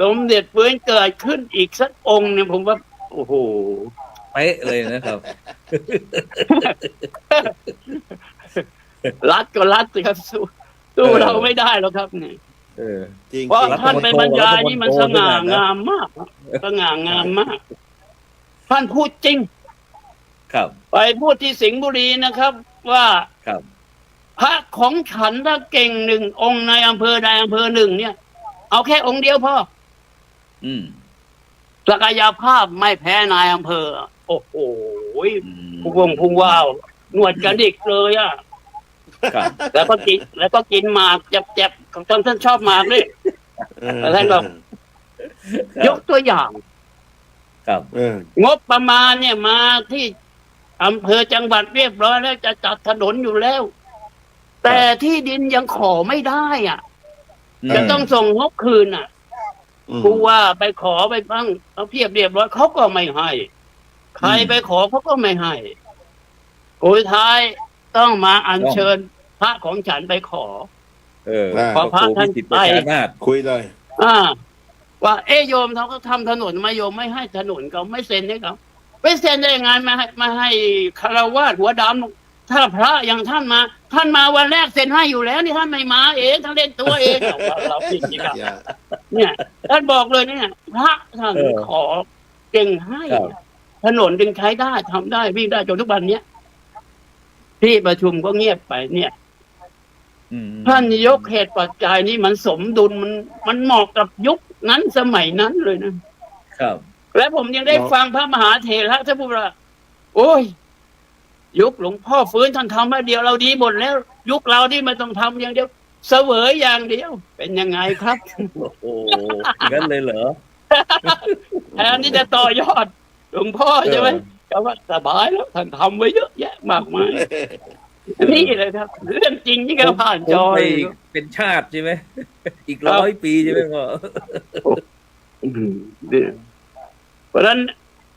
สมเด็จฟื้นเกิดขึ้นอีกสักองค์เนี่ยผมว่า โอ้โห เป๊ะเลยนะครับ รัดก็รัดสิครับสู้เราไม่ได้หรอกครับเนี่ย เออ จริง เพราะ จริง ท่านไปบรรยายนี่มันสง่างามมากสง่างามมาก ท่านพูดจริง ครับ ไปพูดที่สิงห์บุรีนะครับ ว่า ครับ พระของฉันถ้าเก่งหนึ่งองค์ในอำเภอใดอำเภอหนึ่งเนี่ย เอาแค่องค์เดียวพอ อืม ศักยภาพไม่แพ้นายอำเภอ โอ้โห อืม พุ่งว้าวหนวดกระดิกเลยอ่ะ ครับ แล้วก็กินหมากเจ็บๆท่านชอบหมากเลย ท่านก็ ยกตัวอย่าง ครับ งบประมาณเนี่ยมาที่อำเภอจังหวัดเรียบร้อยแล้วจะจัดถนนอยู่แล้ว แต่ที่ดินยังขอไม่ได้อ่ะ จะต้องส่งงบคืนอ่ะผู้ว่าไปขอไปบ้างเอาเพียบเรียบร้อยเขาก็ไม่ให้ ใครไปขอเขาก็ไม่ให้โอ้ยท้ายต้องมาอัญเชิญพระของฉันไปขอ เออ พอพระท่าน ติดประชานาถ คุยเลย ว่าโยมเขาก็ทำถนนมาโยมไม่ให้ถนนเขาไม่เซ็นให้เขาไปเซ็นได้ยังไงมาให้คารวาสหัวดำถ้าพระอย่างท่านมาวันแรกเซ็นให้อยู่แล้วนี่ท่านไม่มาเองท่านเล่นตัวเองเราผิดจริงครับเนี่ยท่านบอกเลยเนี่ยพระท่านขอเก่งให้ถนนจึงใช้ได้ทำได้วิ่งได้จนทุกวันเนี้ยที่ประชุมก็เงียบไปเนี่ย อืม ท่านยกเหตุปัจจัยนี้มันสมดุลมันเหมาะกับยุคนั้นสมัยนั้นเลยนะครับ และผมยังได้ฟังพระมหาเถระท่านพูดว่าโอ้ยยุคหลวงพ่อฟื้นท่านทำมาเดียวเราดีหมดแล้ว ยุคเราที่ไม่ต้องทำอย่างเดียวเสวยอย่างเดียว เป็นยังไงครับ โอ้โหงั้นเลยเหรอ แทนที่จะต่อยอดหลวงพ่อใช่ไหมก็ว่าสบายแล้วท่านทำไว้เยอะแยะมากมายนี่เลยครับเรื่องจริงที่เขาผ่านจอ ผมไป เลย เป็นชาติใช่ไหม อีก100 ปีใช่ไหมพ่อ เพราะฉะนั้น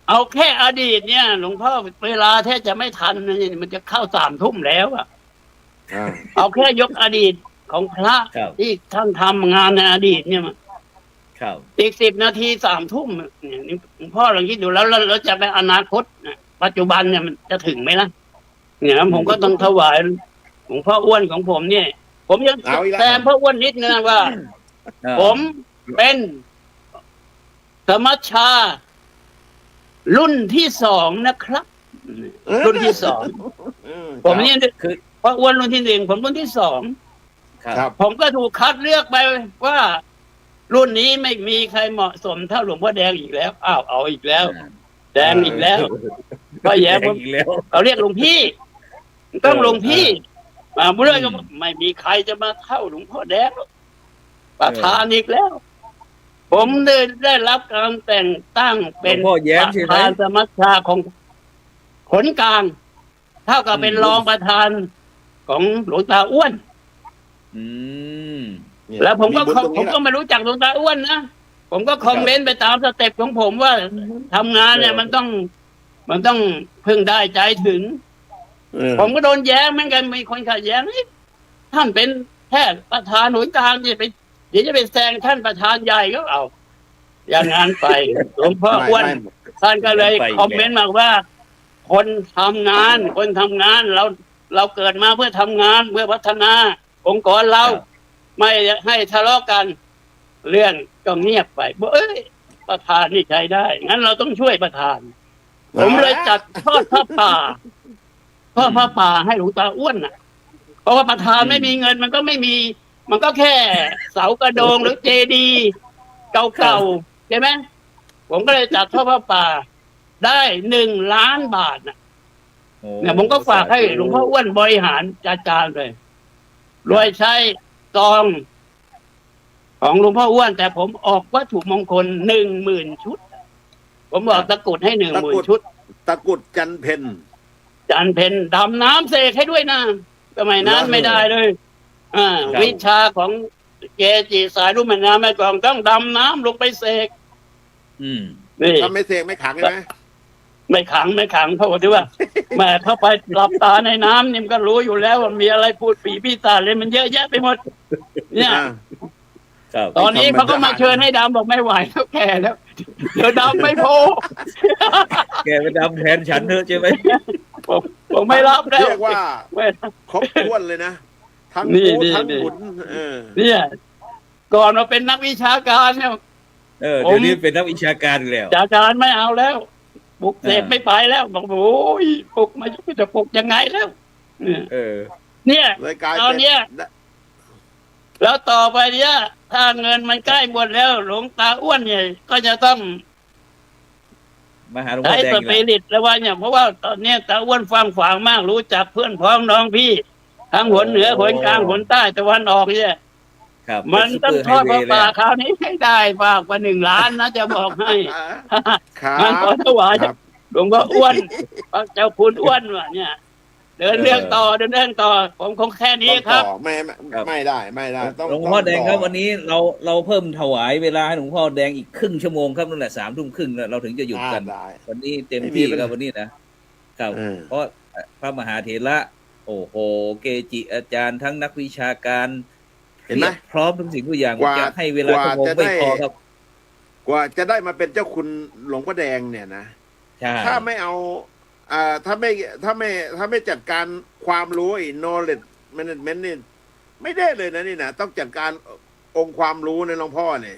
เอาแค่อดีตเนี่ยหลวงพ่อเวลาแทบจะไม่ทันนี่มันจะเข้า3 ทุ่มแล้วอะเอาแค่ยกอดีตของพระ ครับ ที่ท่านทำงานในอดีตเนี่ย ครับ อีก10 นาที3 ทุ่มเนี่ยนี่หลวงพ่อลองคิดดูแล้วเราจะไปอนาคตปัจจุบันเนี่ยมันจะถึงไหมล่ะเนี่ยผมก็ต้องถวายหลวงพ่ออ้วนของผมเนี่ย ผมยังแซมพ่ออ้วนนิดนึงว่า ผมเป็นสมัชชา รุ่นที่2นะครับ รุ่นที่2ผมนี่คือพ่ออ้วนรุ่นที่1ผมรุ่นที่2 ครับ ผมก็ถูกคัดเลือกไปว่า รุ่นนี้ไม่มีใครเหมาะสมเท่าหลวงพ่อแดงอีกแล้วอ้าวเอาอีกแล้ว แดงอีกแล้วก็แย่ผม อีกแล้ว เขาเรียกหลวงพี่ ต้องหลวงพี่มาเมื่อก็ไม่มีใครจะมาเท่าหลวงพ่อแดงหรอกประธานอีกแล้ว ผมได้รับการแต่งตั้งเป็น หลวงพ่อแย้ม ป ใช่ ระ ไหม ธานสมัชชาของขนกลางเท่ากับเป็นรองประธานของหลวงตาอ้วน อืม แล้วผมก็ไม่รู้จักหลวงตาอ้วนนะผมก็คอมเมนต์ไปตามสเต็ปของผมว่าทำงานเนี่ยมันต้องพึ่งได้ใจถึง ผมก็โดนแย้งเหมือนกันมีคนขัดแย้งท่านเป็นแค่ประธานหน่วยกลางเดี๋ยวจะไปแซงท่านประธานใหญ่ก็เอาอย่างนั้นไปหลวงพ่ออ้วนท่านก็เลยคอมเมนต์มาว่า คนทำงานเราเกิดมาเพื่อทำงานเพื่อพัฒนาองค์กรเราไม่ให้ทะเลาะกัน เรื่องก็เงียบไปบอกประธานนี่ใช้ได้งั้นเราต้องช่วยประธาน ผมเลยจัดทอดผ้าป่าทอดผ้าป่าให้หลวงตาอ้วนน่ะ เพราะว่าประธานไม่มีเงินมันก็ไม่มี มันก็แค่เสากระโดงหรือเจดีย์เก่าๆใช่ไหมผมก็เลยจัดทอดผ้าป่าได้1 ล้านบาทน่ะ โอ้ เนี่ยผมก็ฝากให้หลวงพ่ออ้วนบริหารจัดการเลยโดยใช้ซองของหลวงพ่ออ้วน แต่ผมออกวัตถุมงคล10,000 ชุด ผมบอกตะกรุดให้10,000 ชุด ตะกรุดจันเพน จันเพนดำน้ำเสกให้ด้วยนะสมัยนั้นไม่ได้เลยวิชาของเกจิสายรุ่มแม่น้ำแม่กลองต้องดำน้ำลงไปเสก นี่ ถ้าไม่เสกไม่ขังใช่ไหม ไม่ขังเพราะว่าที่ว่า แม่เข้าไปหลับตาในน้ำนี่มันก็รู้อยู่แล้วว่ามีอะไรพูดปีพี่ตาเลยมันเยอะแยะไปหมด เนี่ย ครับ ตอนนี้เขาก็มาเชิญให้ดำบอกไม่ไหวแล้วแก่แล้วเดี๋ยวดำไม่พอ แกไปดำแทนฉันเถอะใช่ไหม ผมไม่รับแล้ว เรียกว่า ไม่ ครบถ้วนเลยนะทั้ง นี่ ปู นี่ ทั้ง นี่ หมุน เนี่ย ก่อนมาเป็นนักวิชาการเนี่ย เดี๋ยวนี้เป็นนักวิชาการแล้ว วิชาการไม่เอาแล้วปลุกเสกไม่ไปแล้วบอกโอ้ยปลุกมาจะปลุกยังไงแล้ว เนี่ย เลยกลาย ตอน เป็น เนี้ย แล้วต่อไปเนี่ยถ้าเงินมันใกล้หมดแล้วหลวงตาอ้วนเนี่ยก็จะต้อง มาหาหลวงพ่ ใช้ อแดง ส อีก ปิ แล้ว ริตแล้วว่าเนี่ยเพราะว่าตอนเนี้ยตาอ้วนฟังฝางมากรู้จักเพื่อนพ้องน้องพี่ทั้งหนเหนือหนกลางหนใต้ตะวันออกเนี่ย ครับ มันต้องทอด เป็ ผ้าน ซุปเปอร์ไฮเวย์ ป่า แล้ว คราวนี้ให้ได้มากกว่า1 ล้านนะจะบอกให้ ครับ มันขอถวาย ครับ หลวงพ่ออ้วนพระเจ้าคุณอ้วนว่ะเนี่ย เดินเรื่องต่อผมคงแค่นี้ ต้อง ครับ ต่อไม่ได้ต้อง หลวงพ่อแดงครับ ต่ วันนี้เราเพิ่มถวายเวลาให้หลวงพ่อแดงอีกครึ่งชั่วโมงครับนั่นแหละ3 ทุ่มครึ่งเราถึงจะหยุดกัน ได้ วันนี้เต็ม ไม่มี ที่ ปัญหา ครับวันนี้นะครับ เพราะพระมหาเถระโอ้โหเกจิอาจารย์ทั้งนักวิชาการ เห็นไหม พร้อมทุกสิ่งทุกอย่าง กว่า จะให้เวลาก ว่า ชั่วโมง จะ ไม่ ได้ พอครับ กว่าจะได้มาเป็นเจ้าคุณหลวงพ่อแดงเนี่ยนะ ใช่ ถ้าไม่เอาถ้าไม่จัดการความรู้ไอ้ knowledge management นี่ไม่ได้เลยนะนี่นะต้องจัดการองค์ความรู้ในหลวงพ่อเนี่ย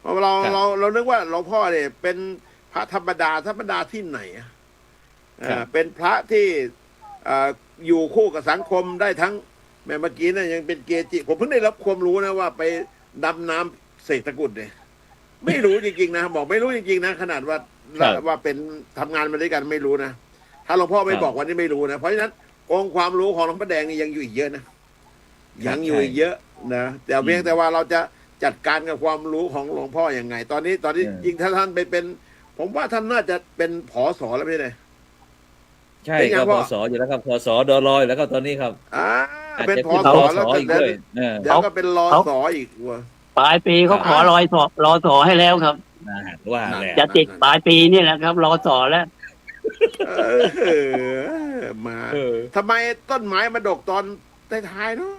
เพราะเรานึกว่าหลวงพ่อเนี่ยเป็นพระธรรมดาที่ไหนเป็นพระที่อยู่คู่กับสังคมได้ทั้งแม่เมื่อกี้นะยังเป็นเกจิผมเพิ่งได้รับความรู้นะว่าไปดำน้ำเสกตะกรุดเนี่ยไม่รู้จริงๆนะบอกไม่รู้จริงๆนะขนาดว่าเป็นทำงานมาด้วยกันไม่รู้นะถ้าหลวงพ่อไม่บอกวันนี้ไม่รู้นะเพราะฉะนั้นองค์ความรู้ของหลวงพ่อแดงนี่ยังอยู่อีกเยอะนะยังอยู่อีกเยอะนะแต่เพียงแต่ว่าเราจะจัดการกับความรู้ของหลวงพ่อยังไง ตอนนี้ยิ่งถ้าท่านไปเป็น ผมว่าท่านน่าจะเป็นผอสแล้วไม่ใช่ไหม ใช่ เป็นไง ครับ พ่ พ อ ศอยู่แล้วครับพศดรอยู่แล้วครับตอนนี้ครับ อาจ เป็น จะ ผอ ขึ้น ส พ แล้ว ศอีกด้วย เดี๋ยวก็เป็นรอสออีกว่ะ ปลายปีเขาขอรอสอให้แล้วครับ ว่าแหละ จะติดปลายปีนี่แหละครับรอสอแล้ว มาทำไมต้นไม้มาดกตอนท้ายๆเนาะ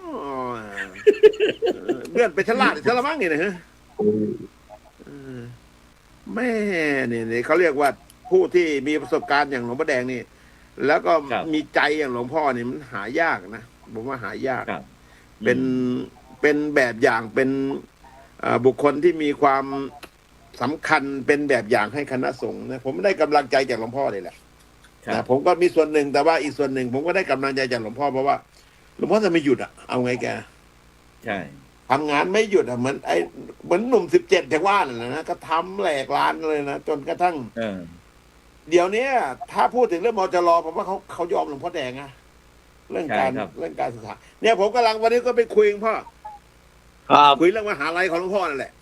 เลื่อนไปฉลาดฉลาดมั้งนี่นะฮะแม่เนี่ยเขาเรียกว่าผู้ที่มีประสบการณ์อย่างหลวงพ่อแดงนี่แล้วก็มีใจอย่างหลวงพ่อนี่มันหายากนะผมว่าหายากเป็นแบบอย่างเป็นบุคคลที่มีความสำคัญเป็นแบบอย่างให้คณะสงฆ์นะผมได้กำลังใจจากหลวงพ่อเลยแหละนะผมก็มีส่วนหนึ่งแต่ว่าอีกส่วนหนึ่งผมก็ได้กำลังใจจากหลวงพ่อเพราะว่าหลวงพ่อจะไม่หยุดเอาไงแก ใช่ ทำงานไม่หยุดเหมือนหนุ่ม17จากว่านั่นแหละนะก็ทำแหลกลานเลยนะจนกระทั่งเดี๋ยวนี้ถ้าพูดถึงเรื่องมจรผมว่าเขายอมหลวงพ่อแดงนะเรื่องการศึกษาเนี่ยผมกำลังวันนี้ก็ไปคุยกับพ่อคุยเรื่องมหาลัยของหลวงพ่อนั่นแหละ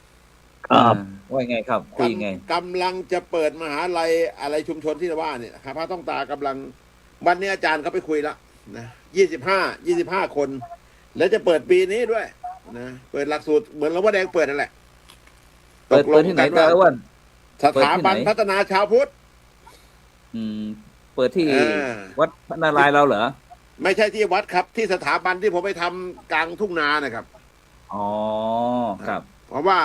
ครับ ว่าไงครับคุยไง กำลังจะเปิดมหาลัยอะไรชุมชนที่ว่าเนี่ยครับพระต้องตากำลังวันนี้อาจารย์เขาไปคุยละนะ25 คน แล้วจะเปิดปีนี้ด้วยนะเปิดหลักสูตรเหมือนหลวงพ่อแดงเปิดนั่นแหละ เปิดที่ไหนตาอ้วน สถาบันพัฒนาชาวพุทธ เปิดที่วัดพระนารายณ์เราเหรอ ไม่ใช่ที่วัดครับ ที่สถาบันที่ผมไปทำกลางทุ่งนานะครับ อ๋อครับ เพราะว่า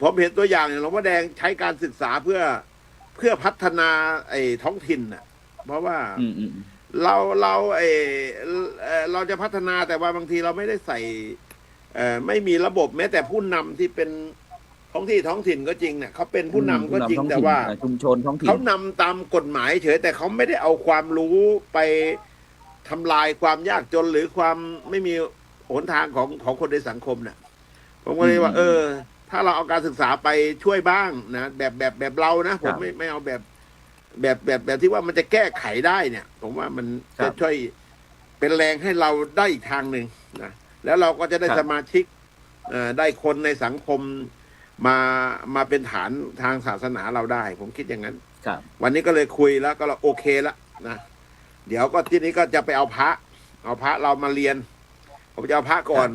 ผมเห็นตัวอย่างหลวงพ่อแดงใช้การศึกษาเพื่อพัฒนาไอ้ท้องถิ่นน่ะ เพราะว่าเราจะพัฒนาแต่ว่าบางทีเราไม่ได้ใส่ไม่มีระบบแม้แต่ผู้นำที่เป็น ท้องถิ่นก็จริงเนี่ยเขาเป็นผู้นำก็จริง ผู้นำท้อ แต่ ถิ่น ว่า ชุมชนท้องถิ่น เขานำตามกฎหมายเฉยแต่เขาไม่ได้เอาความรู้ไปทำลายความยากจนหรือความไม่มีหนทางของคนในสังคมเนี่ยผมก็เลยว่า ถ้าเราเอาการศึกษาไปช่วยบ้างนะแบบเรานะผมไม่เอาแบบที่ว่ามันจะแก้ไขได้เนี่ย ผมว่ามันจะช่วยเป็นแรงให้เราได้อีกทางหนึ่งนะแล้วเราก็จะได้สมาชิกได้คนในสังคมมาเป็นฐานทางศาสนาเราได้ ผมคิดอย่างนั้น ครับ วันนี้ก็เลยคุยแล้วก็เราโอเคแล้วนะเดี๋ยวก็ที่นี้ก็จะไปเอาพระเรามาเรียนผมจะเอาพระก่อน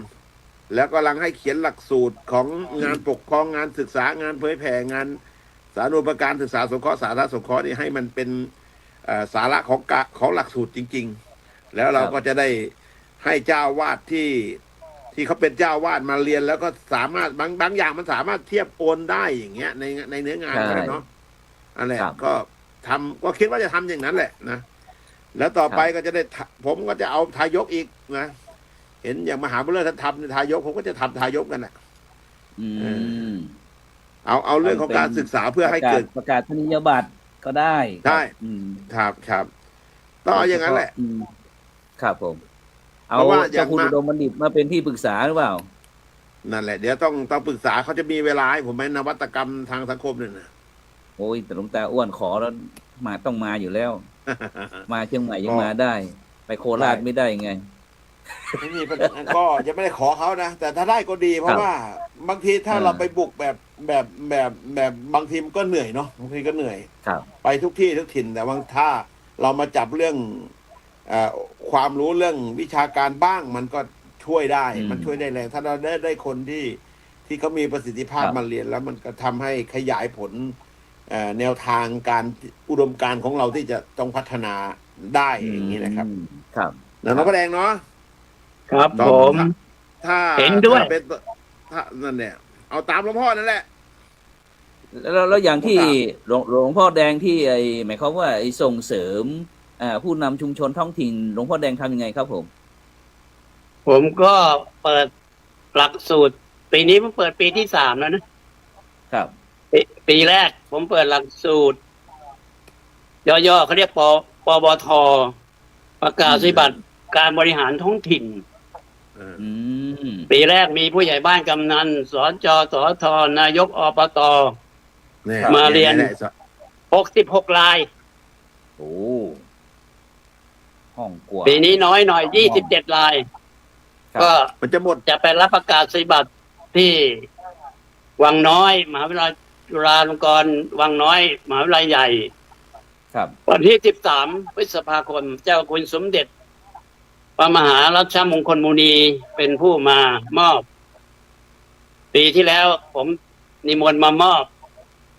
แล้วก็กำลังให้เขียนหลักสูตรของงานปกครองงานศึกษางานเผยแผ่งานสาธารณูปการศึกษาสงเคราะห์สาธารณสงเคราะห์นี่ให้มันเป็นสาระของหลักสูตรจริง ๆ แล้วเราก็จะได้ให้เจ้าวาดที่เขาเป็นเจ้าวาดมาเรียนแล้วก็สามารถบางอย่างมันสามารถเทียบโอนได้อย่างเงี้ยในเนื้องานกันเนาะอันแหละก็ก็คิดว่าจะทำอย่างนั้นแหละนะแล้วต่อไปก็จะได้ผมก็จะเอาทายกอีกนะเห็นอย่างมหาบุรุษท่านทำทายกผมก็จะทำทายกกันแหละเอาเรื่องของการศึกษาเพื่อให้เกิดประกาศนียบัตรก็ได้ครับต้องเอาอย่างนั้นแหละครับผมเอาเจ้าคุณอุดมบัณฑิตมาเป็นที่ปรึกษาหรือเปล่านั่นแหละเดี๋ยวต้องปรึกษาเขาจะมีเวลาให้ผมไหมนวัตกรรมทางสังคมเนี่ยนะโอ้ยแต่หลวงตาอ้วนขอแล้วต้องมาอยู่แล้ว มาเชียงใหม่ยังมาได้ ไปโคราชไม่ได้ไงไม่มีก็ยังไม่ได้ขอเขานะแต่ถ้าได้ก็ดีเพราะว่าบางทีถ้าเราไปบุกแบบบางทีมันก็เหนื่อยเนาะบางทีก็เหนื่อยไปทุกที่ทุกถิ่นแต่บางถ้าเรามาจับเรื่องความรู้เรื่องวิชาการบ้างมันก็ช่วยได้มันช่วยได้แรงถ้าเราได้คนที่เขามีประสิทธิภาพมาเรียนแล้วมันก็ทำให้ขยายผลแนวทางการอุดมการณ์ของเราที่จะต้องพัฒนาได้อย่างนี้นะครับครับแล้วน้องก็แดงเนาะครับผมถ้าเห็นด้วยถ้านั่นเนี่ยเอาตามหลวงพ่อนั่นแหละแล้วอย่างที่หลวงพ่อแดงที่หมายความว่าส่งเสริมผู้นำชุมชนท้องถิ่นหลวงพ่อแดงทำยังไงครับผมก็เปิดหลักสูตรปีนี้ผมเปิดปีที่ 3แล้วนะครับปีแรกผมเปิดหลักสูตรย่อๆเขาเรียกปบทประกาศนียบัตรการบริหารท้องถิ่นปีแรกมีผู้ใหญ่บ้านกำนันสจสทนายกอบตมาเรียน66 รายโอ้ห้องกว่าปีนี้น้อยหน่อย27 รายก็มันจะหมดจะไปรับประกาศนียบัตรที่วังน้อยมหาวิทยาลัยจุฬาลงกรณ์วังน้อยมหาวิทยาลัยใหญ่วันที่13 พฤษภาคมเจ้าคุณสมเด็จพระมหารัชมงคลมุนีเป็นผู้มามอบปีที่แล้วผมนิมนต์มามอบ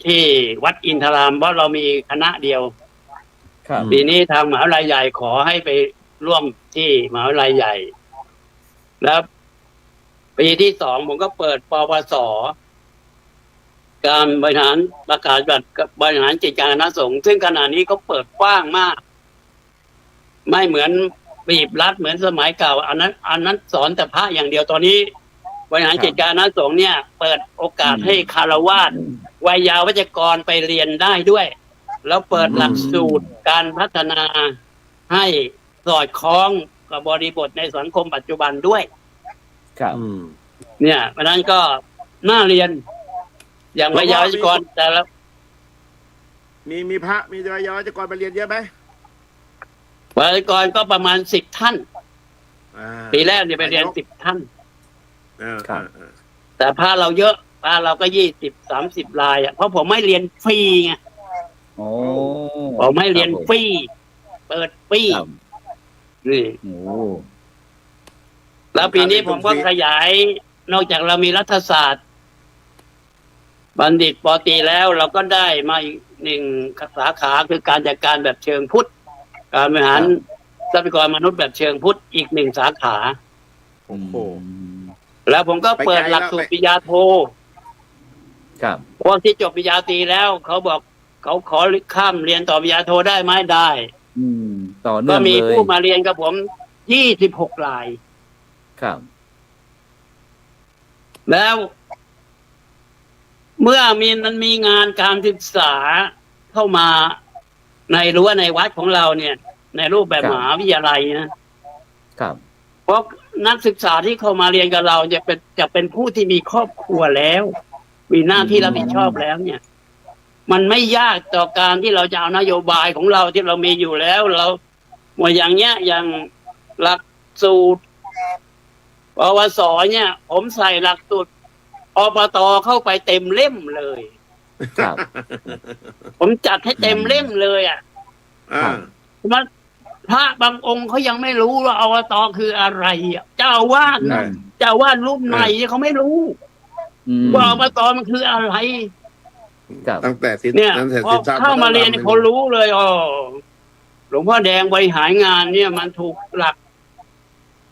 ที่วัดอินทรามเพราะเรามีคณะเดียวปีนี้ทางมหาวิทยาลัยใหญ่ขอให้ไปร่วมที่มหาวิทยาลัยใหญ่แล้วปีที่ 2ผมก็เปิดปวสการบริหารประกาศบริหารกิจการคณะสงฆ์ซึ่งขณะนี้ก็เปิดกว้างมากไม่เหมือนบีบรัดเหมือนสมัยเก่าอันนั้นสอนแต่พระอย่างเดียวตอนนี้บริหารกิจการคณะสงฆ์เนี่ยเปิดโอกาสให้คฤหัสถ์วัยยาวัจกรไปเรียนได้ด้วยแล้วเปิดหลักสูตรการพัฒนาให้สอดคล้องกับบริบทในสังคมปัจจุบันด้วยครับเนี่ยเพราะนั้นก็น่าเรียนอย่างวัยยาวัจกรแต่ละมีพระมีวัยยาวัจกรไปเรียนเยอะไหมวัยยาวัจกรก็ประมาณ10 ท่านปีแรกเนี่ยไปเรียน10 ท่านแต่พระเราเยอะพระเราก็20-30 รายเพราะผมไม่เรียนฟรีไงผมไม่เรียนฟรีเปิดฟรีนี่แล้วปีนี้ผมก็ขยายนอกจากเรามีรัฐศาสตร์บัณฑิตป.ตรีแล้วเราก็ได้มาอีก1 สาขาคือการจัดการแบบเชิงพุทธการบริหารทรัพยากรมนุษย์แบบเชิงพุทธอีก1 สาขาแล้วผมก็เปิดหลักสูตรปริญญาโทพวกที่จบปริญญาตรีแล้วเขาบอกเขาขอข้ามเรียนต่อปริญญาโทได้ไหมได้ต่อเนื่องเลยก็มีผู้มาเรียนกับผม26 รายแล้ว เมื่อมันมีงานการศึกษาเข้ามาในรั้วในวัดของเราเนี่ย ในรูปแบบมหาวิทยาลัยนะครับ เพราะนักศึกษาที่เข้ามาเรียนกับเราจะเป็นผู้ที่มีครอบครัวแล้ว มีหน้าที่รับผิดชอบแล้วเนี่ย มันไม่ยากต่อการที่เราจะเอานโยบายของเราที่เรามีอยู่แล้วเราหมดอย่างเนี้ยอย่างหลักสูตรปวสเนี่ย ผมใส่หลักสูตรอบตเข้าไปเต็มเล่มเลย ครับ ผมจัดให้เต็มเล่มเลยอ่ะ อ่า มันพระบางองค์เขายังไม่รู้ว่าอบตคืออะไรอ่ะเจ้าอาวาส ใช่ เจ้าอาวาสรูปไหนเขาไม่รู้ อืม ว่าอบตมันคืออะไร ครับ ตั้งแต่สิน เนี่ย ตั้งแต่ พอ สินทรัพย์ เข้ามาเรียนเขารู้เลยอ๋อหลวงพ่อแดงบริหารงานเนี่ย มันถูกหลัก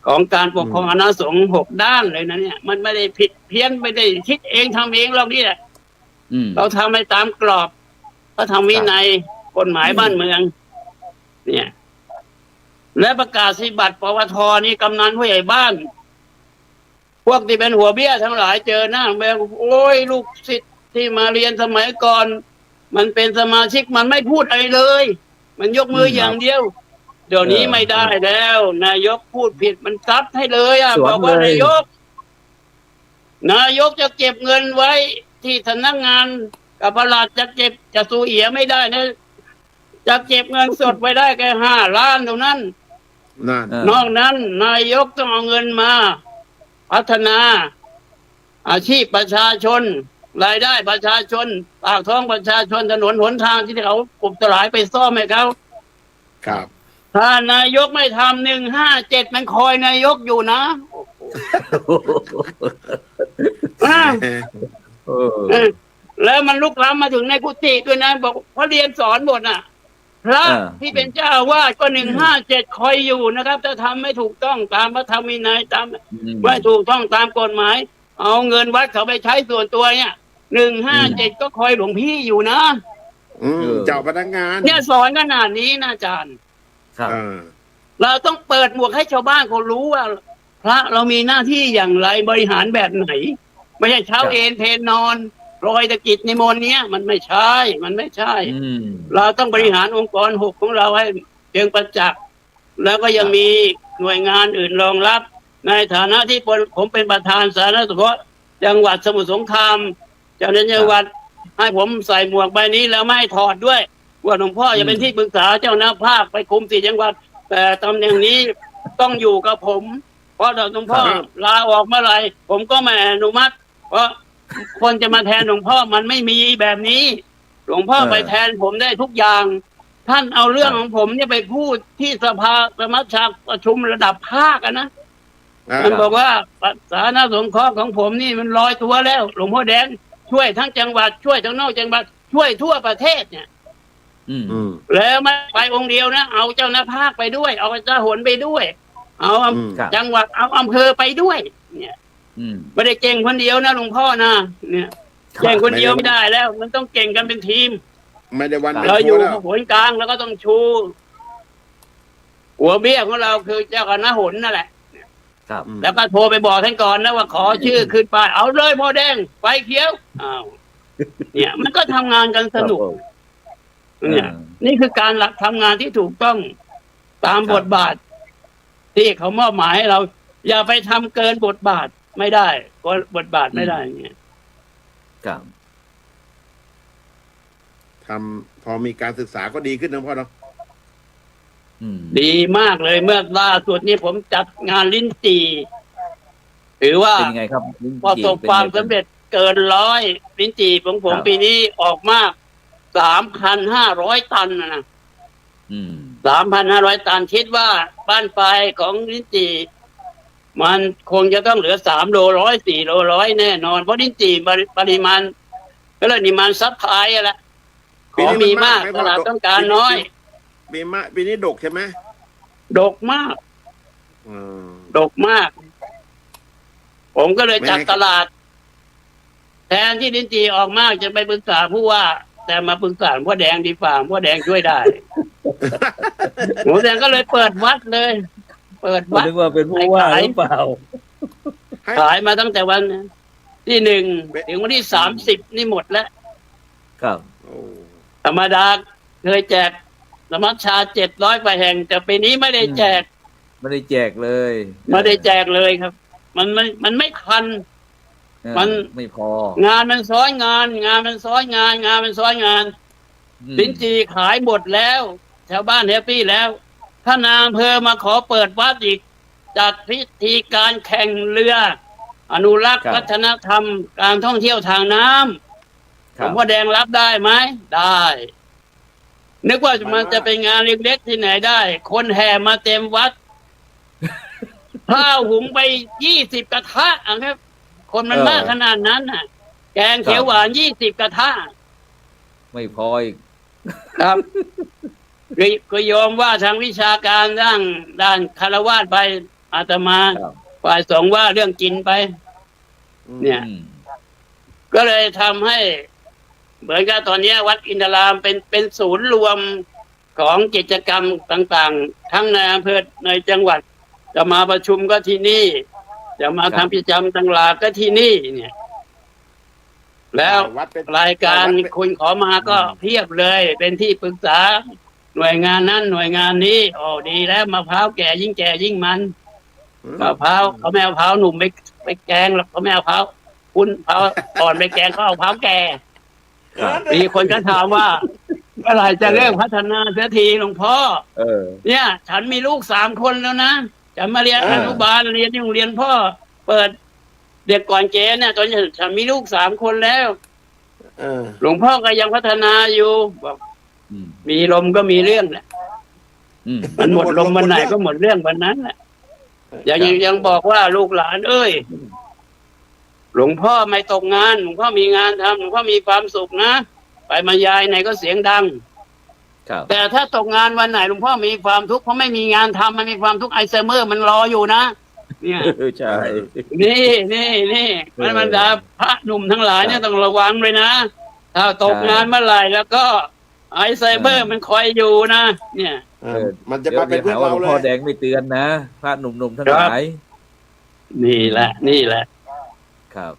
ของการปกครองคณะสงฆ์6 ด้านเลยนะเนี่ย มันไม่ได้ผิดเพี้ยนไม่ได้คิดเองทำเองหรอกนี่แหละ อืม เราทำไปตามกรอบก็ทำวินัยกฎหมายบ้านเมือง เนี่ย และประกาศสิบัตรปวทนี่กำนันผู้ใหญ่บ้าน พวกที่เป็นหัวเบี้ยทั้งหลายเจอหน้าแบบโอ้ยลูกศิษย์ที่มาเรียนสมัยก่อน มันเป็นสมาชิกมันไม่พูดอะไรเลย มันยกมืออย่างเดียว เดี๋ยวนี้ไม่ได้แล้ว นายกพูดผิดมันซัดให้เลยอ่ะ สวน บอกว่า เลย นายกจะเก็บเงินไว้ที่สำนักงานกับประหลัดจะสูเอียไม่ได้นะ จะเก็บเงินสดไว้ได้แค่5 ล้านเท่านั้น นั่น นอกนั้น นายกต้องเอาเงินมา พัฒนา อาชีพประชาชน รายได้ประชาชนปากท้องประชาชนถนนหนทางที่เขาปลุกสลายไปซ่อมให้เขา ครับ ถ้านายกไม่ทำ157มันคอยนายกอยู่นะอ่า เออ แล้วมันลุกล้ำมาถึงในกุฏิด้วยนะบอกพระเรียนสอนหมดน่ะ พระที่เป็นเจ้าอาวาสก็157คอยอยู่นะครับถ้าทำไม่ถูกต้องตามพระธรรมวินัยตามไม่ถูกต้องตามกฎหมาย เอาเงินวัดเขาไปใช้ส่วนตัวเนี่ย157ก็คอยหลวงพี่อยู่นะ เจ้าพนักงาน เนี่ยสอนขนาดนี้นะอาจารย์ ครับ เราต้องเปิดหมวกให้ชาวบ้านเขารู้ว่า พระเรามีหน้าที่อย่างไรบริหารแบบไหน ไม่ใช่เช้าเอนเพนนอนรอยตะกิจนิมนต์เนี้ยมันไม่ใช่ มันไม่ใช่ อืม เราต้องบริหารองค์กร6ของเราให้เชิงประจักษ์แล้วก็ยังมีหน่วยงานอื่นรองรับ ในฐานะที่ผมเป็นประธานสาธารณสุขจังหวัดสมุทรสงครามเจ้าหน้าที่จังหวัดให้ผมใส่หมวกใบนี้แล้วไม่ให้ถอดด้วยว่าหลวงพ่อจะเป็นที่ปรึกษาเจ้าหน้าภาคไปคุม4 จังหวัด แต่ตำแหน่งนี้ต้องอยู่กับผม เพราะหลวงพ่อลาออกเมื่อไหร่ผมก็ไม่อนุมัติ เพราะคนจะมาแทนหลวงพ่อมันไม่มีแบบนี้ หลวงพ่อไปแทนผมได้ทุกอย่าง ท่านเอาเรื่องของผมเนี่ยไปพูดที่สภาสมัชชาประชุมระดับภาคอะนะมันบอกว่าสาธารณสงเคราะห์ของผมนี่มัน100 ตัวแล้ว หลวงพ่อแดงช่วยทั้งจังหวัดช่วยทั้งนอกจังหวัดช่วยทั่วประเทศเนี่ย แล้วไม่ไปองค์เดียวนะเอาเจ้าหน้าภาคไปด้วย เอาเจ้าหนไปด้วย เอาจังหวัดเอาอำเภอไปด้วย เนี่ยไม่ได้เก่งคนเดียวนะหลวงพ่อนะเนี่ยเก่งคนเดียวไม่ได้แล้ว มันต้องเก่งกันเป็นทีม ไม่ได้วัน เราอยู่ แล้ว หนกลางแล้วก็ต้องชู หัวเบี้ยของเราคือเจ้าคณะหนนั่นแหละ ครับ แล้วก็โทรไปบอกท่านก่อนนะว่าขอชื่อขึ้นไปเอาเลยพ่อแดงไฟเขียวอ้าวเนี่ย มันก็ทำงานกันสนุกเนี่ย นี่คือการหลักทำงานที่ถูกต้องตามบทบาท ที่เขามอบหมายให้เรา อย่าไปทำเกินบทบาทไม่ได้ก็บทบาทไม่ได้เนี่ย ครับ พอมีการศึกษาก็ดีขึ้นนะพ่อเนาะ ดีมากเลยเมื่อล่าสุดนี้ผมจัดงานลิ้นจี่ถือว่า เป็นไงครับ ประสบความสำเร็จเกิน100ลิ้นจี่ของผมปีนี้ออกมาก 3,500 ตันนะ3,500 ตันคิดว่าบ้านปลายของลิ้นจี่มันคงจะต้องเหลือ3 โล 100 4 โล 100แน่นอนเพราะลิ้นจี่ปริมาณก็เลยนิมานซัพพลายแหละของมีมากตลาดต้องการน้อยปีนี้ดกใช่ไหม ดกมากดกมาก ผมก็เลยจัดตลาด แทนที่ลิ้นจี่ออกมากจะไปปรึกษาผู้ว่า แต่มาปรึกษาพ่อแดงดีฝ่าพ่อแดงช่วยได้ พ่อแดงก็เลยเปิดวัดเลย เปิดวัด นึกว่าเป็นผู้ว่าหรือเปล่า ขายมาตั้งแต่วัน ที่ 1ถึงวันที่30นี่หมดแล้ว ครับ โอ้ ธรรมดาเคยแจกสมัชชา700 กว่าแห่งแต่ปีนี้ไม่ได้แจก ไม่ได้แจกเลย ไม่ได้แจกเลยครับ มันไม่ทัน มัน ไม่พอ งานมันซ้อนงาน งานมันซ้อนงาน งานมันซ้อนงาน ลิ้นจี่ขายหมดแล้ว ชาวบ้านแฮปปี้แล้วท่านนายอำเภอมาขอเปิดวัดอีกจัดพิธีการแข่งเรือ อนุรักษ์ ครับ วัฒนธรรมการท่องเที่ยวทางน้ำห ค ล รั ว บ งพ่อแดงรับได้ไหมได้ นึกว่ามันจะเป็นงานเล็กๆที่ไหนได้ คนแห่มาเต็มวัด ข้าวหุงไป20 กระทะอะครับ คนมันมากขนาดนั้นน่ะ แกงเขียวหวาน20 กระทะ ไม่พออีก ครับ ก็ยอมว่าทางวิชาการด้านคารวะไปอาตมา ครับ ฝ่ายสงฆ์ว่าเรื่องกินไป เนี่ย อืม ก็เลยทำให้เหมือนกับตอนนี้วัดอินทรามเป็นศูนย์รวมของกิจกรรมต่างๆ ทั้งในอำเภอในจังหวัด จะมาประชุมก็ที่นี่ จะมาทำกิจกรรมต่างๆก็ที่นี่เนี่ย แล้ว วัดเป็น รายการ วัดเป็น คุณขอมาก็เพียบเลย เป็นที่ปรึกษา หน่วยงานนั้นหน่วยงานนี้โอ้ดีแล้วมะพร้าวแก่ยิ่งแก่ยิ่งมันมะพร้าวเขาไม่เอามะพร้าวหนุ่มไปแกงหรอกเขาไม่เอามะพร้าวคุณมะพร้าวอ่อนไปแกงเขาเอามะพร้าวแก่ ครับ มีคนก็ถามว่าเมื่อไหร่จะเริ่มพัฒนาเสียทีหลวงพ่อ เออ เนี่ย ฉันมีลูก3 คนแล้วนะจะมาเรียนอนุบาลเรียนที่โรงเรียนพ่อ เปิดเด็กก่อนเกณฑ์เนี่ยตอนนี้ฉันมีลูก3 คนแล้ว เออ หลวงพ่อก็ยังพัฒนาอยู่บอก อืม มีลมก็มีเรื่องแหละ อืม มันหมดลมวันไหนก็หมดเรื่องวันนั้นแหละยังบอกว่าลูกหลานเอ้ยหลวงพ่อไม่ตกงานหลวงพ่อมีงานทำหลวงพ่อมีความสุขนะไปมายายไหนก็เสียงดัง ครับ แต่ถ้าตกงานวันไหนหลวงพ่อมีความทุกข์เพราะไม่มีงานทำมันมีความทุกข์ไอซ์เมอร์มันรออยู่นะเนี่ย ใช่ นี่มันบรรดาพระหนุ่มทั้งหลายเนี่ยต้องระวังเลยนะถ้าตก ใช่ งานเมื่อไหร่แล้วก็ไอซ์เมอร์มันคอยอยู่นะเนี่ย มันจะมาเป็นเพื่อน ว่า เรา หลวง เล พ่อย แดงไม่เตือนนะพระหนุ่มๆทั้งหลาย นี่แหละ ครับ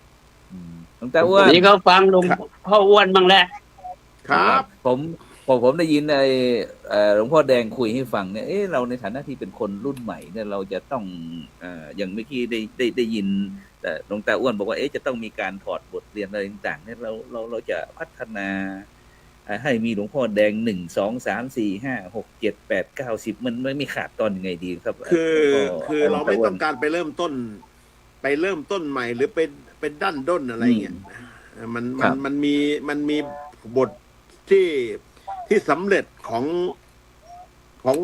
หลวงตาอ้วน นี่เขาฟังหลวงพ่ออ้วนบ้างแหละ ครับ ผมได้ยินหลวงพ่อแดงคุยให้ฟังเนี่ยเราในฐานะที่เป็นคนรุ่นใหม่เนี่ยเราจะต้องอย่างเมื่อกี้ได้ยินแต่หลวงตาอ้วนบอกว่าจะต้องมีการถอดบทเรียนอะไรต่างๆเนี่ยเราจะพัฒนาให้มีหลวงพ่อแดง1 2 3 4 5 6 7 8 9 10มันไม่ขาดตอนยังไงดีครับ คือเราไม่ต้องการไปเริ่มต้นใหม่หรือเป็นดั้นด้นอะไรเงี้ยมันมีบทที่สำเร็จของ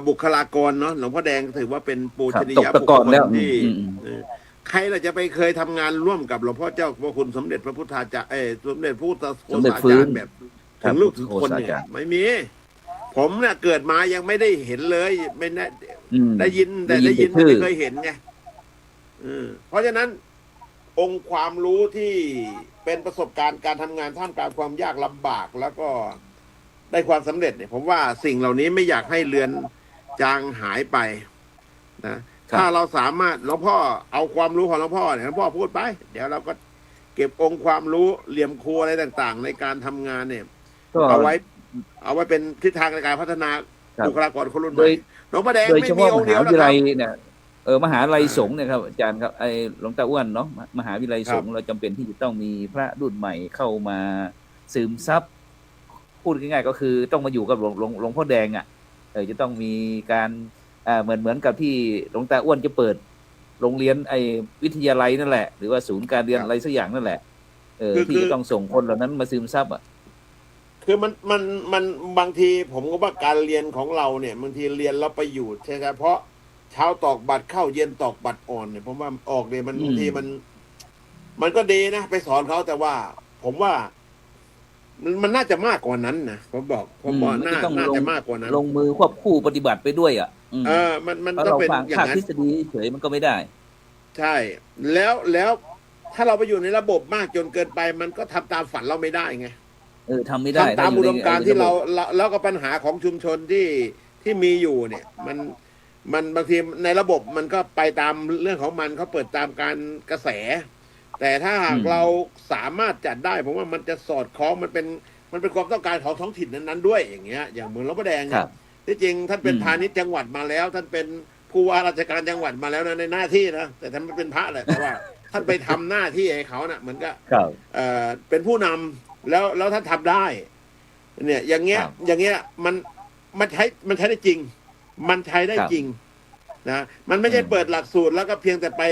บุคลากรเนาะหลวงพ่อแดงถือว่าเป็นปูชนียบุคคลที่ใครเราจะไปเคยทำงานร่วมกับหลวงพ่อเจ้าพระคุณสมเด็จพระพุทธาจารย์สมเด็จพระพุทธโฆษาจารย์แบบถึงลูกถึงคนเนี่ยไม่มี ผมเนี่ยเกิดมายังไม่ได้เห็นเลยไม่ได้ยินแต่ได้ยินไม่เคยเห็นไงเพราะฉะนั้นองค์ความรู้ที่เป็นประสบการณ์การทำงานท่ามกลางความยากลำบากแล้วก็ได้ความสำเร็จเนี่ยผมว่าสิ่งเหล่านี้ไม่อยากให้เลือนจางหายไปนะถ้าเราสามารถหลวงพ่อเอาความรู้ของหลวงพ่อเนี่ยหลวงพ่อพูดไปเดี๋ยวเราก็เก็บองค์ความรู้เหลี่ยมครัวอะไรต่างๆ ในการทำงานเนี่ยเอาไว้เป็นทิศทางในการพัฒนาบุคลากรคนรุ่นใหม่หลวงพ่อแดง โดย ไม่ เฉ มี พาะ อ ม งค์เดี หา ยวนะ วิท ค ยา รับ ลัยเนี่ยมหาลัยสงฆ์เนี่ยครับอาจารย์ครับหลวงตาอ้วนเนาะมหาวิทยาลัยสงฆ์เราจำเป็นที่จะต้องมีพระรุ่นใหม่เข้ามาซึมซับพูดง่ายๆก็คือต้องมาอยู่กับหลวงพ่อแดงอ่ะจะต้องมีการเหมือนกับที่หลวงตาอ้วนจะเปิดโรงเรียนวิทยาลัยนั่นแหละหรือว่าศูนย์การเรียนอะไรสักอย่างนั่นแหละที่จะต้องส่งคนเหล่านั้นมาซึมซับอ่ะคือมันบางทีผมก็ว่าการเรียนของเราเนี่ยบางทีเรียนแล้วไปอยู่ใช่ไหมเพราะเช้าตอกบัตรเข้าเย็นตอกบัตรอ่อนเนี่ยผมว่าออกเนี่ยมันบางทีมันก็ดีนะไปสอนเขาแต่ว่าผมว่ามันน่าจะมากกว่านั้นนะผมบอกน่าจะมากกว่านั้นลงมือควบคู่ปฏิบัติไปด้วยอ่ะมันต้องเป็นอย่างนั้น ทฤษฎีเฉยมันก็ไม่ได้ใช่แล้วถ้าเราไปอยู่ในระบบมากจนเกินไป มันก็ทำตามฝันเราไม่ได้ไงทำไม่ได้ทำตามอุดมการณ์ที่เราแล้วก็ปัญหาของชุมชนที่มีอยู่เนี่ยมันบางทีในระบบมันก็ไปตามเรื่องของมันเขาเปิดตามการกระแส แต่ถ้าหากเราสามารถจัดได้ผมว่ามันจะสอดคล้องมันเป็นความต้องการของท้องถิ่นนั้นๆด้วยอย่างเงี้ยอย่างเมืองหลวงพระแดงเนี่ยที่จริงท่านเป็นพาณิชย์จังหวัดมาแล้วท่านเป็นผู้ว่าราชการจังหวัดมาแล้วนะในหน้าที่นะแต่ท่านไม่เป็นพระแหละแต่ว่าท่านไปทำหน้าที่ให้เขาน่ะเหมือนกับเป็นผู้นำแล้วท่านทำได้เนี่ยอย่างเงี้ยมันใช้ได้จริงมันใช้ได้จริงนะมันไม่ใช่เปิดหลักสูตรแล้วก็เพียงแต่ไป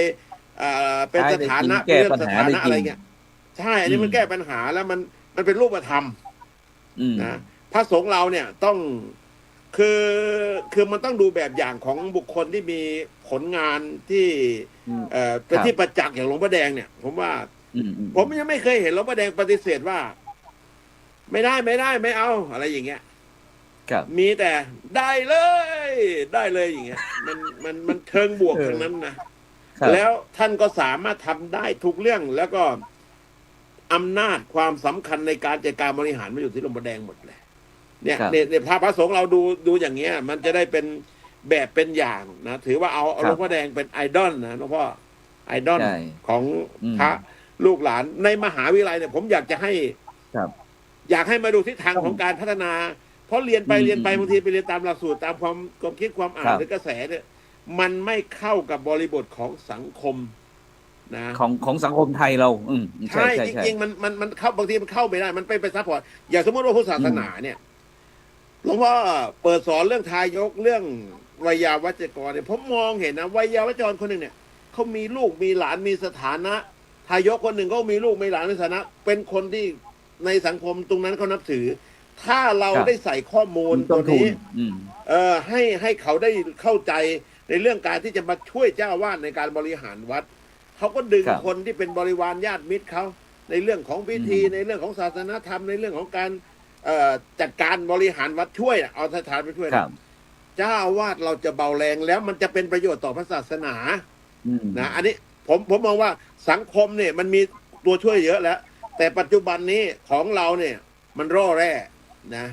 เป็นสถานะเรื่องสถานะอะไรเงี้ยใช่อันนี้มันแก้ปัญหาแล้วมันเป็นรูปธรรมนะพระสงฆ์เราเนี่ยต้องคือมันต้องดูแบบอย่างของบุคคลที่มีผลงานที่เป็นที่ประจักษ์อย่างหลวงพ่อแดงเนี่ยผมว่าผมยังไม่เคยเห็นหลวงพ่อแดงปฏิเสธว่าไม่ได้ไม่เอาอะไรอย่างเงี้ยมีแต่ได้เลยอย่างเงี้ยมันเชิงบวกทั้งนั้นนะแล้วท่านก็สามารถทำได้ทุกเรื่องแล้วก็อำนาจความสำคัญในการจัดการบริหารมาอยู่ที่หลวงพ่อแดงหมดเลยเนี่ยถ้าพระสงฆ์เราดูอย่างเงี้ยมันจะได้เป็นแบบเป็นอย่างนะถือว่าเอาหลวงพ่อแดงเป็นไอดอลนะหลวงพ่อไอดอลของพระลูกหลานในมหาวิทยาลัยเนี่ยผมอยากจะให้อยากให้มาดูทิศทางของการพัฒนาเพราะเรียนไปบางทีไปเรียนตามหลักสูตรตามความคิดความอ่านหรือกระแสเนี่ยมันไม่เข้ากับบริบทของสังคมนะของสังคมไทยเราใช่จริงๆมันเข้าบางทีมันเข้าไม่ได้มันไปซัพพอร์ตอย่างสมมติว่าพุทธศาสนาเนี่ยหลวงพ่อเปิดสอนเรื่องทายกเรื่องวัยยาวัจกรเนี่ยผมมองเห็นนะวัยยาวัจกรคนหนึ่งเนี่ยเขามีลูกมีหลานมีสถานะทายกคนหนึ่งก็มีลูกมีหลานมีสถานะเป็นคนที่ในสังคมตรงนั้นเขานับถือถ้าเราได้ใส่ข้อมูลตัวนี้ให้เขาได้เข้าใจในเรื่องการที่จะมาช่วยเจ้าวาดในการบริหารวัดเขาก็ดึงคนที่เป็นบริวารญาติมิตรเขาในเรื่องของพิธีในเรื่องของศาสนธรรมในเรื่องของการจัดการบริหารวัดช่วยเอาสถานไปช่วยเจ้าวาดเราจะเบาแรงแล้วมันจะเป็นประโยชน์ต่อพระศาสนานะอันนี้ผมมองว่าสังคมเนี่ยมันมีตัวช่วยเยอะแล้วแต่ปัจจุบันนี้ของเราเนี่ยมันร่อแร่นะ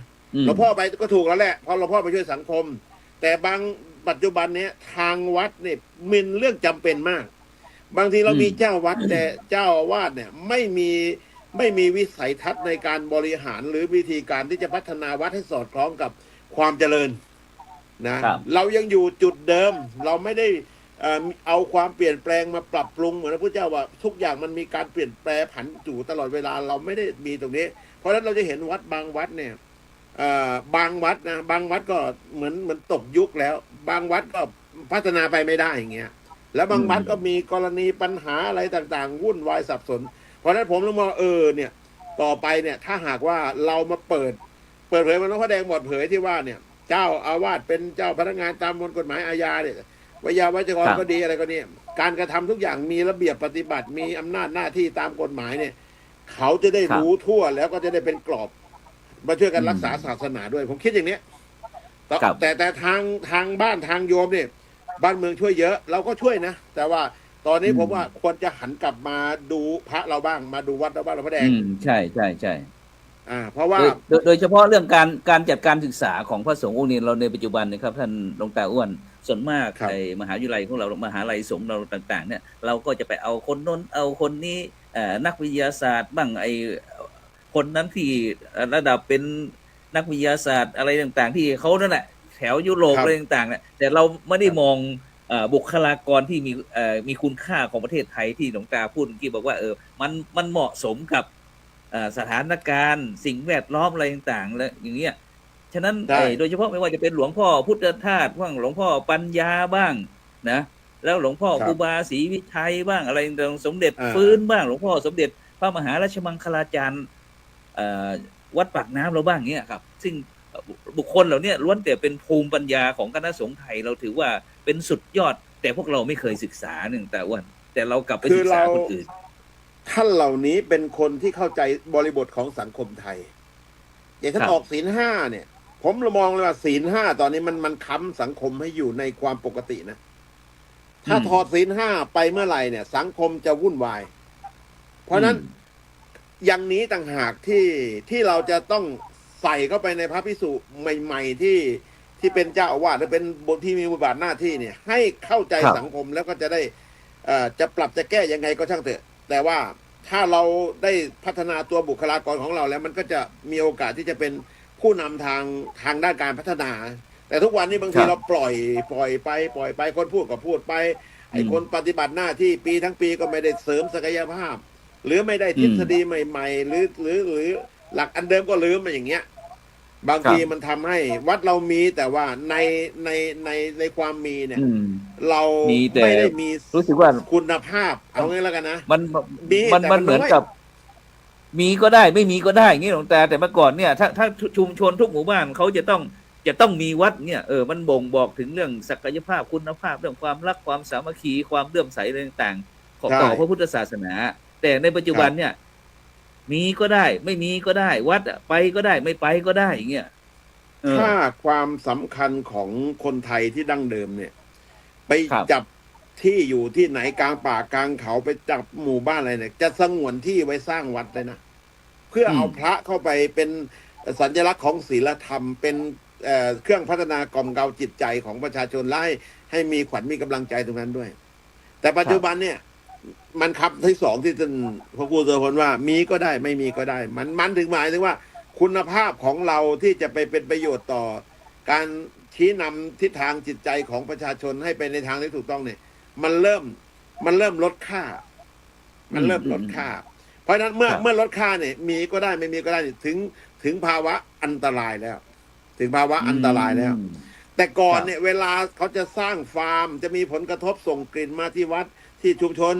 หลวงพ่อไปก็ถูกแล้วแหละเพราะหลวงพ่อไปช่วยสังคมแต่บางปัจจุบันนี้ทางวัดเนี่ยมีเรื่องจำเป็นมากบางทีเรามีเจ้าวัดแต่เจ้าอาวาสเนี่ยไม่มีวิสัยทัศน์ในการบริหารหรือวิธีการที่จะพัฒนาวัดให้สอดคล้องกับความเจริญนะเรายังอยู่จุดเดิมเราไม่ได้เอาความเปลี่ยนแปลงมาปรับปรุงเหมือนพระพุทธเจ้าว่าทุกอย่างมันมีการเปลี่ยนแปลงผันอยู่ตลอดเวลาเราไม่ได้มีตรงนี้เพราะฉะนั้นเราจะเห็นวัดบางวัดเนี่ยบางวัดนะบางวัดก็เหมือนตกยุคแล้วบางวัดก็พัฒนาไปไม่ได้อย่างเงี้ยแล้วบางวัดก็มีกรณีปัญหาอะไรต่างๆวุ่นวายสับสนเพราะฉะนั้นผมเลยมองเนี่ยต่อไปเนี่ยถ้าหากว่าเรามาเปิดเผยมันหลวงพ่อแดงหมดเผยที่ว่าเนี่ยเจ้าอาวาสเป็นเจ้าพนักงานตามกฎหมายอาญาเนี่ยวิยาวัจกรก็ดีอะไรก็เนี่ยการกระทำทุกอย่างมีระเบียบปฏิบัติมีอำนาจหน้าที่ตามกฎหมายเนี่ยเขาจะได้รู้ทั่วแล้วก็จะได้เป็นกรอบมาช่วยกันรักษาศาสนาด้วยผมคิดอย่างนี้แต่ทางบ้านทางโยมเนี่ยบ้านเมืองช่วยเยอะเราก็ช่วยนะแต่ว่าตอนนี้ผมว่าควรจะหันกลับมาดูพระเราบ้างมาดูวัดเราบ้างหลวงพ่อแดงใช่เพราะว่าโดยเฉพาะเรื่องการจัดการศึกษาของพระสงฆ์องค์นี้เราในปัจจุบันนะครับท่านหลวงตาอ้วนส่วนมากในมหาวิทยาลัยของเรามหาลัยสงฆ์เราต่างๆเนี่ยเราก็จะไปเอาคนโน้นเอาคนนี้นักวิทยาศาสตร์บ้างคนนั้นที่ระดับเป็นนักวิทยาศาสตร์อะไรต่างๆที่เขานั่นแหละแถวยุโรปอะไรต่างๆเนี่ยแต่เราไม่ได้มองบุคลากรที่มีคุณค่าของประเทศไทยที่หลวงตาพูดเมื่อกี้บอกว่ามันเหมาะสมกับสถานการณ์สิ่งแวดล้อมอะไรต่างๆแล้วอย่างเงี้ยฉะนั้นโดยเฉพาะไม่ว่าจะเป็นหลวงพ่อพุทธทาสบ้างหลวงพ่อปัญญาบ้างนะแล้วหลวงพ่อครูบาศรีวิชัยบ้างอะไรต่างๆสมเด็จฟื้นบ้างหลวงพ่อสมเด็จพระมหาราชมังคลาจารย์วัดปากน้ำเราบ้างเงี้ยครับซึ่งบุคคลเหล่านี้ล้วนแต่เป็นภูมิปัญญาของคณะสงฆ์ไทยเราถือว่าเป็นสุดยอดแต่พวกเราไม่เคยศึกษาหนึ่งแต่ว่าแต่เรากลับไปศึกษาคนอื่นท่านเหล่านี้เป็นคนที่เข้าใจบริบทของสังคมไทยอย่างท่านออกศีลห้าเนี่ยผมมองเลยว่าศีลห้าตอนนี้มันค้ำสังคมให้อยู่ในความปกตินะถ้าถอดศีลห้าไปเมื่อไหร่เนี่ยสังคมจะวุ่นวายเพราะนั้นอย่างนี้ต่างหากที่เราจะต้องใส่เข้าไปในพระภิกษุใหม่ๆที่เป็นเจ้าอาวาสหรือเป็นบทที่มีบทบาทหน้าที่เนี่ยให้เข้าใจสังคมแล้วก็จะได้จะปรับจะแก้ยังไงก็ช่างเถอะ แต่ว่าถ้าเราได้พัฒนาตัวบุคลากรของเราแล้วมันก็จะมีโอกาสที่จะเป็นผู้นำทางด้านการพัฒนา แต่ทุกวันนี้บางทีเราปล่อยไปคนพูดก็พูดไปไอ้คนปฏิบัติหน้าที่ปีทั้งปีก็ไม่ได้เสริมศักยภาพ หรือไม่ได้ทฤษฎีใหม่ๆหรือหลักอันเดิมก็ลืมมาอย่างเงี้ยบางทีมันทำให้วัดเรามีแต่ว่าในความมีเนี่ยเราไม่ได้มี รู้สึกว่า คุณภาพเอางี้แล้วกันนะ มันเหมือนกับ มีก็ได้ไม่มีก็ได้อย่างนี้หลวงตาแต่เมื่อก่อนเนี่ยถ้าชุมชนทุกหมู่บ้านเขาจะต้องมีวัดเนี่ยมันบ่งบอกถึงเรื่องศักยภาพคุณภาพเรื่องความรักความสามัคคีความเลื่อมใสอะไรต่างๆของต่อพระพุทธศาสนาแต่ในปัจจุบันเนี่ยมีก็ได้ไม่มีก็ได้วัดไปก็ได้ไม่ไปก็ได้อย่างเงี้ยถ้าความสำคัญของคนไทยที่ดั้งเดิมเนี่ยไปจับที่อยู่ที่ไหนกลางป่ากลางเขาไปจับหมู่บ้านอะไรเนี่ยจะสงวนที่ไว้สร้างวัดเลยนะเพื่อเอาพระเข้าไปเป็นสัญลักษณ์ของศีลธรรมเป็นเครื่องพัฒนากล่อมเกลาจิตใจของประชาชนไล่ให้มีขวัญมีกำลังใจตรงนั้นด้วยแต่ปัจจุบันเนี่ยมันคำที่สองที่ท่านพระครูเสริฐผลว่ามีก็ได้ไม่มีก็ได้มันถึงหมายถึงว่าคุณภาพของเราที่จะไปเป็นประโยชน์ต่อการชี้นำทิศทางจิตใจของประชาชนให้ไปในทางที่ถูกต้องเนี่ยมันเริ่มลดค่ามันเริ่มลดค่าเพราะฉะนั้นเมื่อลดค่าเนี่ยมีก็ได้ไม่มีก็ได้ถึงภาวะอันตรายแล้วถึงภาวะอันตรายแล้วแต่ก่อนเนี่ยเวลาเขาจะสร้างฟาร์มจะมีผลกระทบส่งกลิ่นมาที่วัดที่ชุมชน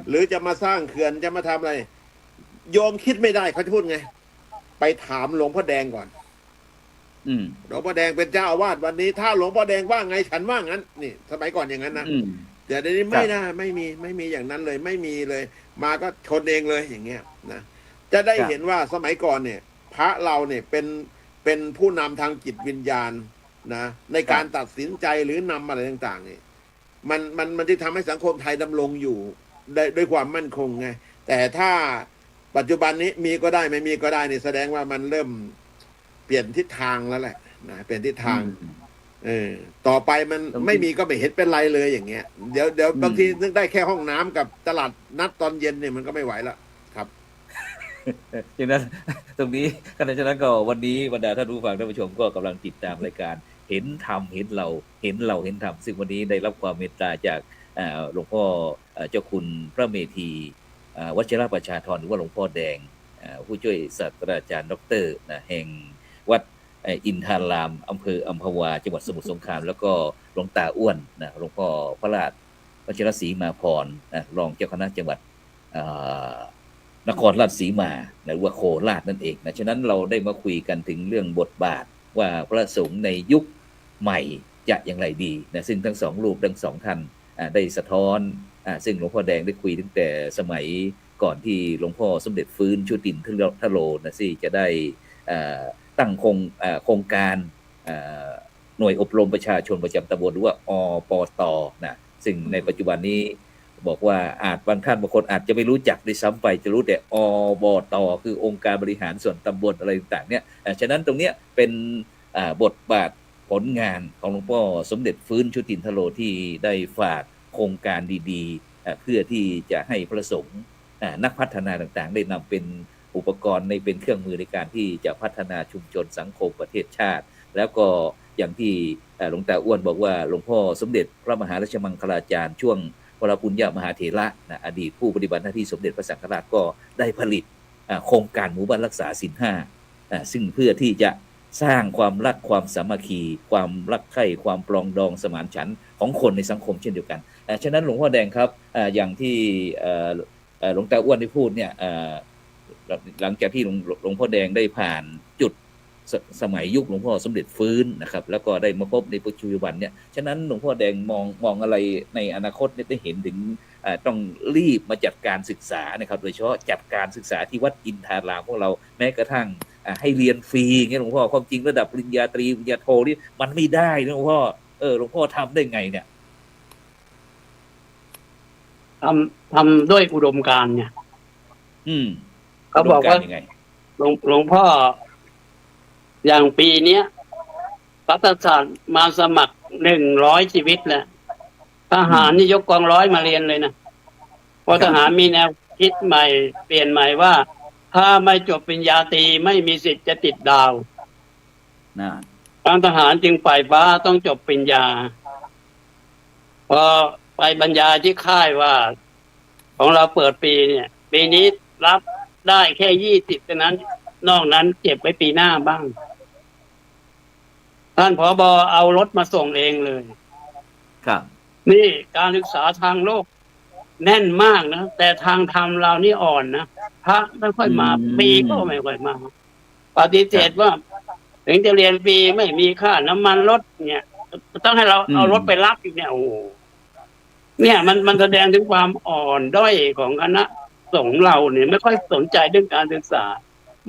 หรือจะมาสร้างเขื่อนจะมาทำอะไรโยมคิดไม่ได้เขาจะพูดไงไปถามหลวงพ่อแดงก่อนหลวงพ่อแดงเป็นเจ้าอาวาสวันนี้ถ้าหลวงพ่อแดงว่าไงฉันว่างั้นนี่สมัยก่อนอย่างนั้นนะแต่เดี๋ยวนี้ไม่นะไม่มีอย่างนั้นเลยไม่มีเลยมาก็ชนเองเลยอย่างเงี้ยนะจะได้เห็นว่าสมัยก่อนเนี่ยพระเราเนี่ยเป็นผู้นำทางจิตวิญญาณนะในการตัดสินใจหรือนำอะไรต่างๆเนี่ยมันที่ทำให้สังคมไทยดำรงอยู่ได้ด้วยความมั่นคงไงแต่ถ้าปัจจุบันนี้มีก็ได้ไม่มีก็ได้นี่แสดงว่ามันเริ่มเปลี่ยนทิศทางแล้วแหละนะเปลี่ยนทิศทางต่อไปมันไม่มีก็ไม่เห็นเป็นไรเลยอย่างเงี้ยเดี๋ยวบางทีนึกได้แค่ห้องน้ำกับตลาดนัดตอนเย็นเนี่ยมันก็ไม่ไหวแล้วครับฉะนั้นตรงนี้ขณะฉะนั้นก็วันนี้บรรดาท่านผู้ฟังท่านผู้ชมก็กำลังติดตามรายการเห็นธรรมเห็นเราเห็นธรรมซึ่งวันนี้ได้รับความเมตตาจากหลวงพ่อเจ้าคุณพระเมธีวชิรประชาธรหรือว่าหลวงพ่อแดงผู้ช่วยศาสตราจารย์ดร.แห่งวัดอินทารามอำเภออัมพวาจังหวัดสมุทรสงครามแล้วก็หลวงตาอ้วนหลวงพ่อพระราชวชิรศรีมาพรรองเจ้าคณะจังหวัดนครราชสีมาหรือว่าโคราชนั่นเองฉะนั้นเราได้มาคุยกันถึงเรื่องบทบาทว่าพระสงฆ์ในยุคใหม่จะอย่างไรดีซึ่งทั้งสองรูปทั้งสองท่านได้สะท้อนซึ่งหลวงพ่อแดงได้คุยตั้งแต่สมัยก่อนที่หลวงพ่อสมเด็จฟื้นชุตินทโลสิจะได้ตั้งโครงการหน่วยอบรมประชาชนประจำตำบลหรือว่าอปตซึ่งในปัจจุบันนี้บอกว่าบางท่านบางคนอาจจะไม่รู้จักด้วยซ้ำไปจะรู้แต่อบตคือองค์การบริหารส่วนตำบลอะไรต่างๆเนี่ยฉะนั้นตรงเนี้ยเป็นบทบาทผลงานของหลวงพ่อสมเด็จฟื้นชุตินทโลที่ได้ฝากโครงการดีๆเพื่อที่จะให้พระสงฆ์นักพัฒนาต่างๆได้นำเป็นอุปกรณ์ในเป็นเครื่องมือในการที่จะพัฒนาชุมชนสังคมประเทศชาติแล้วก็อย่างที่หลวงตาอ้วนบอกว่าหลวงพ่อสมเด็จพระมหาราชมังคลาจารย์ช่วงวรปุญญมหาเถระอดีตผู้ปฏิบัติหน้าที่สมเด็จพระสังฆราชก็ได้ผลิตโครงการหมู่บ้านรักษาศีล5ซึ่งเพื่อที่จะสร้างความรักความสามัคคีความรักใคร่ความปรองดองสมานฉันท์ของคนในสังคมเช่นเดียวกันฉะนั้นหลวงพ่อแดงครับอย่างที่หลวงตาอ้วนได้พูดเนี่ยหลังจากที่หลวงพ่อแดงได้ผ่านจุดสมัยยุคหลวงพ่อสมเด็จฟื้นนะครับแล้วก็ได้มาพบในปัจจุบันเนี่ยฉะนั้นหลวงพ่อแดงมองอะไรในอนาคตได้เห็นถึงต้องรีบมาจัดการศึกษานะครับโดยเฉพาะจัดการศึกษาที่วัดอินทารามพวกเราแม้กระทั่งให้เรียนฟรีเงี้ยหลวงพ่อความจริงระดับปริญญาตรีปริญญาโทนี่มันไม่ได้นะหลวงพ่อหลวงพ่อทำได้ไงเนี่ยทำด้วยอุดมการณ์เนี่ยเขาบอกว่าหลวงพ่ออย่างปีเนี้ยรัฐศาสตร์มาสมัคร100 ชีวิตแหละทหารนี่ยกกองร้อยมาเรียนเลยนะเพราะทหารมีแนวคิด คิดใหม่เปลี่ยนใหม่ว่าถ้าไม่จบปริญญาตรีไม่มีสิทธิ์จะติดดาวนะทางทหารจึงฝ่ายฟ้าต้องจบปริญญาพอไปบรรยายที่ค่ายว่าของเราเปิดปีเนี่ยปีนี้รับได้แค่20เท่านั้นนอกนั้นเก็บไว้ปีหน้าบ้างท่านผบ.เอารถมาส่งเองเลยครับนี่การศึกษาทางโลกแน่นมากนะแต่ทางธรรมเรานี่อ่อนนะพระไม่ค่อยมาปีก็ไม่ค่อยมาปฏิเสธว่าถึงจะเรียนฟรีไม่มีค่าน้ำมันรถเนี่ยต้องให้เราเอารถไปรับอีกเนี่ยโอ้เนี่ยมันแสดงถึงความอ่อนด้อยของคณะสงฆ์เราเนี่ยไม่ค่อยสนใจเรื่องการศึกษา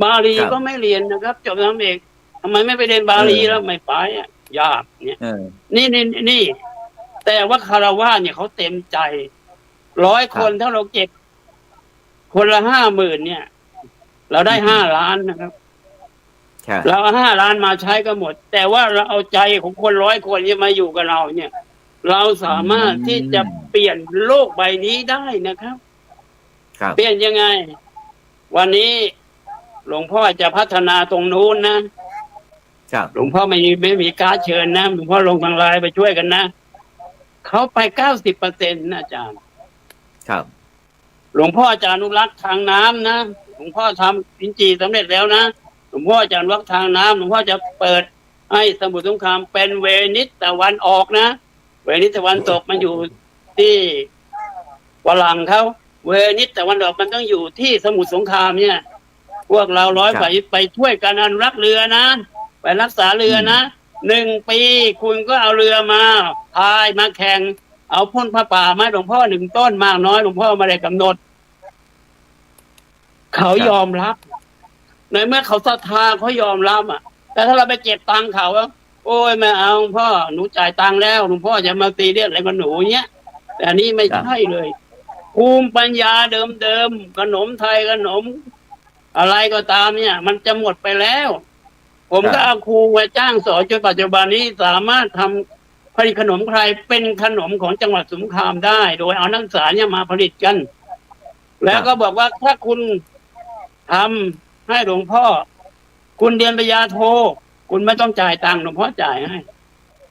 บาลีก็ไม่เรียนนะครับจบน้ำเอกทำไมไม่ไปเรียนบาลีแล้วไม่ไปอ่ะยากเนี่ยนี่แต่ว่าคารวะเนี่ยเขาเต็มใจ100 คนถ้าเราเก็บคนละ50,000เนี่ยเราได้5 ล้านนะครับเราเอา5 ล้านมาใช้ก็หมดแต่ว่าเราเอาใจของคน100 คนที่มาอยู่กับเราเนี่ยเราสามารถที่จะเปลี่ยนโลกใบนี้ได้นะครับเปลี่ยนยังไงวันนี้หลวงพ่อจะพัฒนาตรงนู้นนะหลวงพ่อไม่มีการเชิญนะหลวงพ่อลงทางไลน์ไปช่วยกันนะเขาไป90%นะอาจารย์ครับหลวงพ่อจะอนุรักษ์ทางน้ำนะหลวงพ่อทำพินจีสำเร็จแล้วนะหลวงพ่อจะอนุรักษ์ทางน้ำหลวงพ่อจะเปิดให้สมุทรสงครามเป็นเวนิสตะวันออกนะเวนิสตะวันตกมันอยู่ที่ฝรั่งเขาเวนิสตะวันออกมันต้องอยู่ที่สมุทรสงครามเนี่ยพวกเราไปช่วยกันอนุรักษ์เรือนะไปรักษาเรือนะ1 ปีคุณก็เอาเรือมาพายมาแข่งเอาพ่นผ้าป่ามาหลวงพ่อ1 ต้นมากน้อยหลวงพ่อไม่ได้กำหนดเขายอมรับในเมื่อเขาศรัทธาเขายอมรับอ่ะแต่ถ้าเราไปเก็บตังค์เขาโอ้ยไม่เอาหลวงพ่อหนูจ่ายตังค์แล้วหลวงพ่อจะมาตีเรียกอะไรกับหนูเนี้ยแต่อันนี้ไม่ใช่เลยภูมิปัญญาเดิมขนมไทยขนมอะไรก็ตามเนี่ยมันจะหมดไปแล้วผมก็เอาครูมาจ้างสอนจนปัจจุบันนี้สามารถทำผลิตขนมไทยเป็นขนมของจังหวัดสมุพรรณได้โดยเอานักศึกษาเนี่ยมาผลิตกันแล้วก็บอกว่าถ้าคุณทำให้หลวงพ่อคุณเรียนปริญญาโทคุณไม่ต้องจ่ายตังค์หลวงพ่อจ่ายให้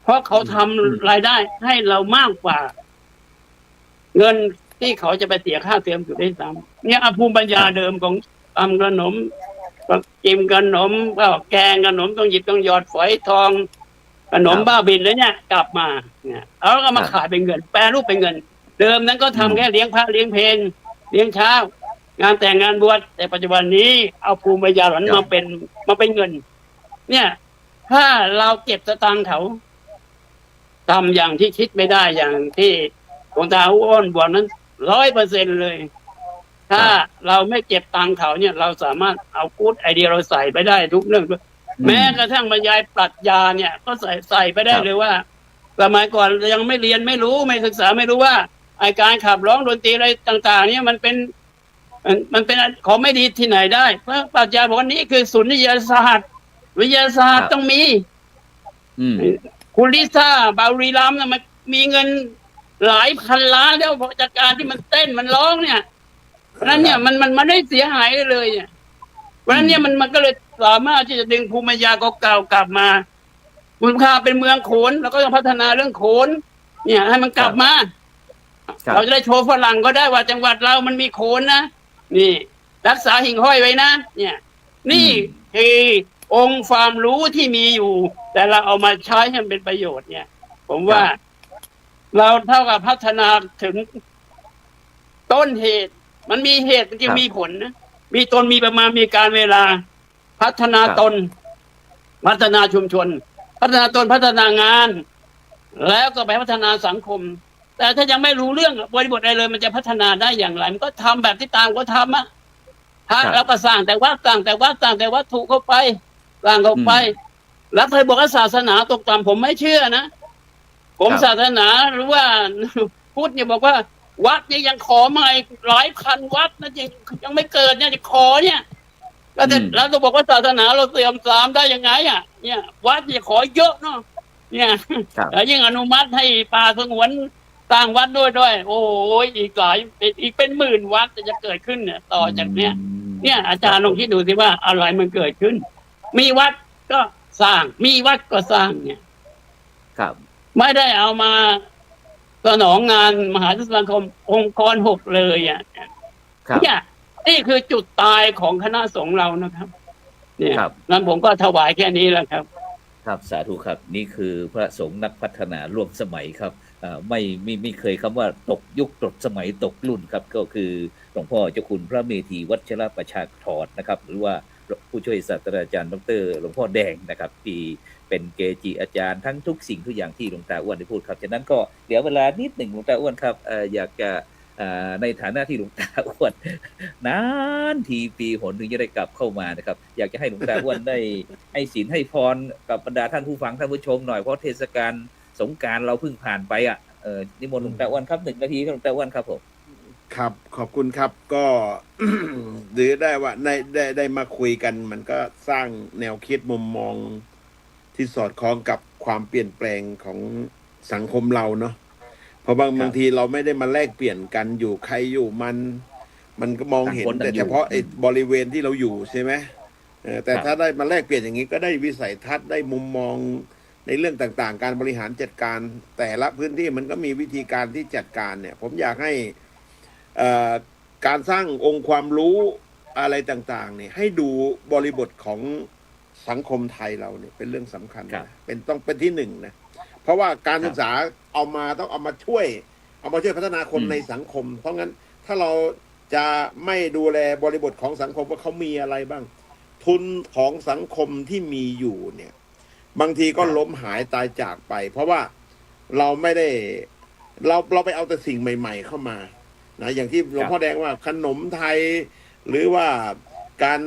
เพราะเขาทำรายได้ให้เรามากกว่าเงินที่เขาจะไปเสียค่าเทอมอยู่ได้ซ้ำเนี่ยภูมิปัญญาเดิมของทำขนมกิมขนมก็แกงขนมต้องหยิบต้องหยอดฝอยทองขนมบ้าบินแล้วเนี่ยกลับมาเนี่ยแล้วก็มาขายเป็นเงินแปรรูปเป็นเงินเดิมนั้นก็ทำแค่เลี้ยงพระเลี้ยงเพลเลี้ยงเช้างานแต่งงานบวชแต่ปัจจุบันนี้เอาภูมิปัญญาหลังมาเป็นเงินเนี่ยถ้าเราเก็บสตางค์เขาทำอย่างที่คิดไม่ได้อย่างที่หลวงตาอ้วนบอกนั้น100%เลยถ้าเราไม่เก็บตังค์เขาเนี่ยเราสามารถเอากู๊ดไอเดียเราใส่ไปได้ทุกเรื่องแม้กระทั่งบรรยายปรัชญาเนี่ยก็ใส่ไปได้เลยว่าสมัยก่อนยังไม่เรียนไม่รู้ไม่ศึกษาไม่รู้ว่าไอการขับร้องดนตรีอะไรต่างๆเนี่ยมันเป็นของไม่ดีที่ไหนได้เพราะปรัชญาบอกว่านี่คือศูนย์วิทยาศาสตร์วิทยาศาสตร์ต้องมีคุณลิซ่าบารีรัมเนี่ยมันมีเงินหลายพันล้านแล้วจากการที่มันเต้นมันร้องเนี่ยเพราะนั้นเนี่ยมันไม่เสียหายเลยเนี่ยเพราะนั้นเนี่ยมันก็เลยสามารถที่จะดึงภูมิปัญญาเก่าๆกลับมาคุณค่าเป็นเมืองโขนแล้วก็ต้องพัฒนาเรื่องโขนเนี่ยให้มันกลับมาเราจะได้โชว์ฝรั่งก็ได้ว่าจังหวัดเรามันมีโขนนะนี่รักษาหิ่งห้อยไว้นะเนี่ยนี่คือองค์ความรู้ที่มีอยู่แต่เราเอามาใช้ให้มันเป็นประโยชน์เนี่ยผมว่าเราเท่ากับพัฒนาถึงต้นเหตุมันมีเหตุมันจึงมีผลนะมีตนมีประมาณมีการเวลาพัฒนาตนพัฒนาชุมชนพัฒนาตนพัฒนางานแล้วก็ไปพัฒนาสังคมแต่ถ้ายังไม่รู้เรื่องบริบทอะไรเลยมันจะพัฒนาได้อย่างไรมันก็ทำแบบที่ตามก็ทำอะพระแล้วก็สร้างแต่ว่าสร้างแต่วัตถุเข้าไปสร้างเข้าไปแล้วใครบอกว่าศาสนาตกต่ำผมไม่เชื่อนะผมศาสนาหรือว่าพุทธเนี่ยบอกว่าวัดเนี่ยยังขอมาอีกหลายพันวัดนะยังไม่เกิดเนี่ยจะขอเนี่ยแล้วจะบอกว่าศาสนาเราเสื่อมทรามได้ยังไงอ่ะเนี่ยวัดจะขอเยอะเนาะเนี่ยแล้วยิ่งอนุมัติให้ป่าสงวน สร้างวัดด้วย โอ้ยอีกเป็นหมื่นวัดจะเกิดขึ้นเนี่ย ต่อจากเนี้ยเนี่ยอาจารย์ลองคิดดูสิว่าอะไรมันเกิดขึ้น มีวัดก็สร้างมีวัดก็สร้างเนี่ย ครับ ไม่ได้เอามาสนองงานมหาสมาคมองค์กร6เลยอ่ะ ครับ เนี่ยนี่คือจุดตายของคณะสงฆ์เรานะครับ เนี่ย ครับ นั้นผมก็ถวายแค่นี้แหละครับ ครับสาธุครับนี่คือพระสงฆ์นักพัฒนาร่วมสมัยครับไม่เคยคำว่าตกยุคตกสมัยตกรุ่นครับก็คือหลวงพ่อเจ้าคุณพระเมธีวัชรประชาธรนะครับหรือว่าผู้ช่วยศาสตราจารย์ดร.หลวงพ่อแดงนะครับที่เป็นเกจิอาจารย์ทั้งทุกสิ่งทุกอย่างที่หลวงตาอ้วนได้พูดครับฉะนั้นก็เดี๋ยวเวลานิดหนึ่งหลวงตาอ้วนครับอยากจะในฐานะที่หลวงตาอ้วนนานทีปีหนถึงจะได้กลับเข้ามานะครับอยากจะให้หลวงตาอ้วนได้ให้ศีลให้พรกับบรรดาท่านผู้ฟังท่านผู้ชมหน่อยเพราะเทศกาลสงกรานต์เราเพิ่งผ่านไปนิมนต์หลวงตาอ้วนครับ1 นาทีครับหลวงตาอ้วนครับผมครับขอบคุณครับก็ หรือได้ว่าได้มาคุยกันมันก็สร้างแนวคิดมุมมองที่สอดคล้องกับความเปลี่ยนแปลงของสังคมเราเนาะเพราะบางทีเราไม่ได้มาแลกเปลี่ยนกันอยู่ใครอยู่มันก็มองเห็นแต่เฉพาะไอ้บริเวณที่เราอยู่ใช่ไหมแต่ถ้าได้มาแลกเปลี่ยนอย่างนี้ก็ได้วิสัยทัศน์ได้มุมมองในเรื่องต่างๆการบริหารจัดการแต่ละพื้นที่มันก็มีวิธีการที่จัดการเนี่ยผมอยากให้การสร้างองค์ความรู้อะไรต่างๆเนี่ยให้ดูบริบทของสังคมไทยเราเนี่ยเป็นเรื่องสำคัญนะต้องเป็นที่1นะเพราะว่าการศึกษาต้องเอามาช่วยพัฒนาคนในสังคมเพราะงั้นถ้าเราจะไม่ดูแลบริบทของสังคมว่าเขามีอะไรบ้างทุนของสังคมที่มีอยู่เนี่ยบางทีก็ล้มหายตายจากไปเพราะว่าเราไม่ได้เราไปเอาแต่สิ่งใหม่ๆเข้ามานะอย่างที่หลวงพ่อแดงว่าขนมไทยหรือว่าการ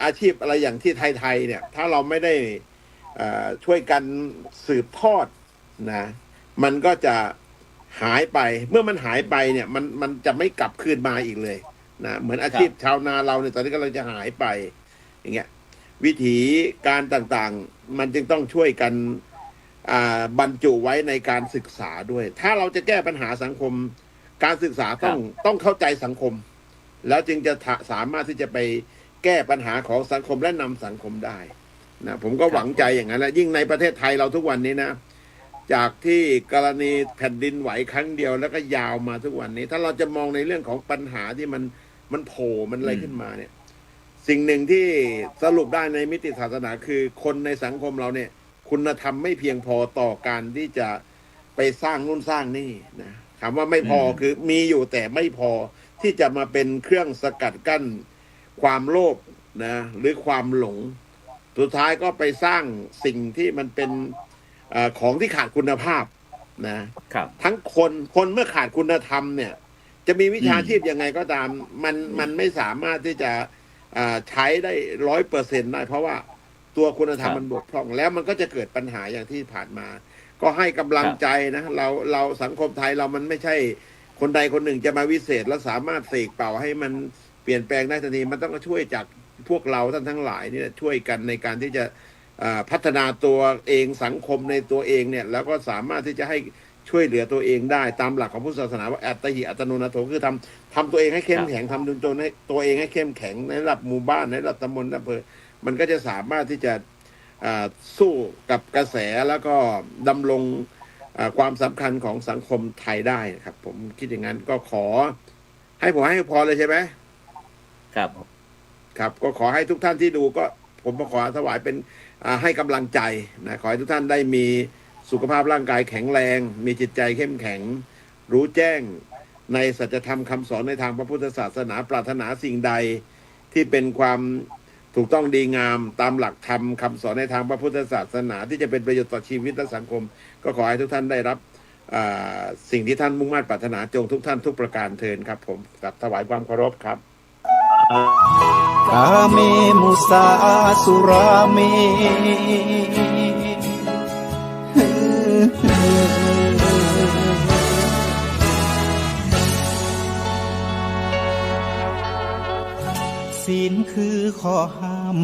อาชีพอะไรอย่างที่ไทยๆเนี่ยถ้าเราไม่ได้ช่วยกันสืบทอดนะมันก็จะหายไปเมื่อมันหายไปเนี่ยมันจะไม่กลับคืนมาอีกเลยนะเหมือนอาชีพชาวนาเราเนี่ยตอนนี้กำลังจะหายไปอย่างเงี้ยวิถีการต่างๆมันจึงต้องช่วยกันบรรจุไว้ในการศึกษาด้วยถ้าเราจะแก้ปัญหาสังคมการศึกษาต้องเข้าใจสังคมแล้วจึงจะสามารถที่จะไปแก้ปัญหาของสังคมและนำสังคมได้นะผมก็หวังใจอย่างนั้นและยิ่งในประเทศไทยเราทุกวันนี้นะจากที่กรณีแผ่นดินไหวครั้งเดียวแล้วก็ยาวมาทุกวันนี้ถ้าเราจะมองในเรื่องของปัญหาที่มันโผล่มันอะไรขึ้นมาเนี่ยสิ่งหนึ่งที่สรุปได้ในมิติศาสนาคือคนในสังคมเราเนี่ยคุณธรรมไม่เพียงพอต่อการที่จะไปสร้างนู่นสร้างนี่นะคำว่าไม่พอคือมีอยู่แต่ไม่พอที่จะมาเป็นเครื่องสกัดกั้นความโลภนะหรือความหลงสุดท้ายก็ไปสร้างสิ่งที่มันเป็นของที่ขาดคุณภาพนะครับทั้งคนเมื่อขาดคุณธรรมเนี่ยจะมีวิชาชีพยังไงก็ตามมันไม่สามารถที่จะใช้ได้100%ได้เพราะว่าตัวคุณธรรมมันบกพร่องแล้วมันก็จะเกิดปัญหาอย่างที่ผ่านมาก็ให้กำลังใจนะเราสังคมไทยเรามันไม่ใช่คนใดคนหนึ่งจะมาวิเศษแล้วสามารถเสกเป่าให้มันเปลี่ยนแปลงได้ทันทีมันต้องช่วยจากพวกเราท่านทั้งหลายนี่ช่วยกันในการที่จะพัฒนาตัวเองสังคมในตัวเองเนี่ยแล้วก็สามารถที่จะให้ช่วยเหลือตัวเองได้ตามหลักของพุทธศาสนาว่าอัตติอัตโนนาโถคือทำตัวเองให้เข้มแข็งทำตัวเองให้เข้มแข็งในระดับหมู่บ้านในระดับตำบลอำเภอมันก็จะสามารถที่จะสู้กับกระแสแล้วก็ดำรงความสำคัญของสังคมไทยได้ครับผมคิดอย่างนั้นก็ขอให้ผมให้พอเลยใช่ไหมครับครับก็ขอให้ทุกท่านที่ดูก็ผมขอถวายเป็นให้กำลังใจนะขอให้ทุกท่านได้มีสุขภาพร่างกายแข็งแรงมีจิตใจเข้มแข็งรู้แจ้งในสัจธรรมคำสอนในทางพระพุทธศาสนาปรารถนาสิ่งใดที่เป็นความถูกต้องดีงามตามหลักธรรมคำสอนในทางพระพุทธศาสนาที่จะเป็นประโยชน์ต่อชีวิตและสังคมก็ขอให้ทุกท่านได้รับสิ่งที่ท่านมุ่งมั่นปรารถนาจงทุกท่านทุกประการเทินครับผมกับถวายความเคารพครับกาเมมุสาสุราเมศีลคือข้อห้าม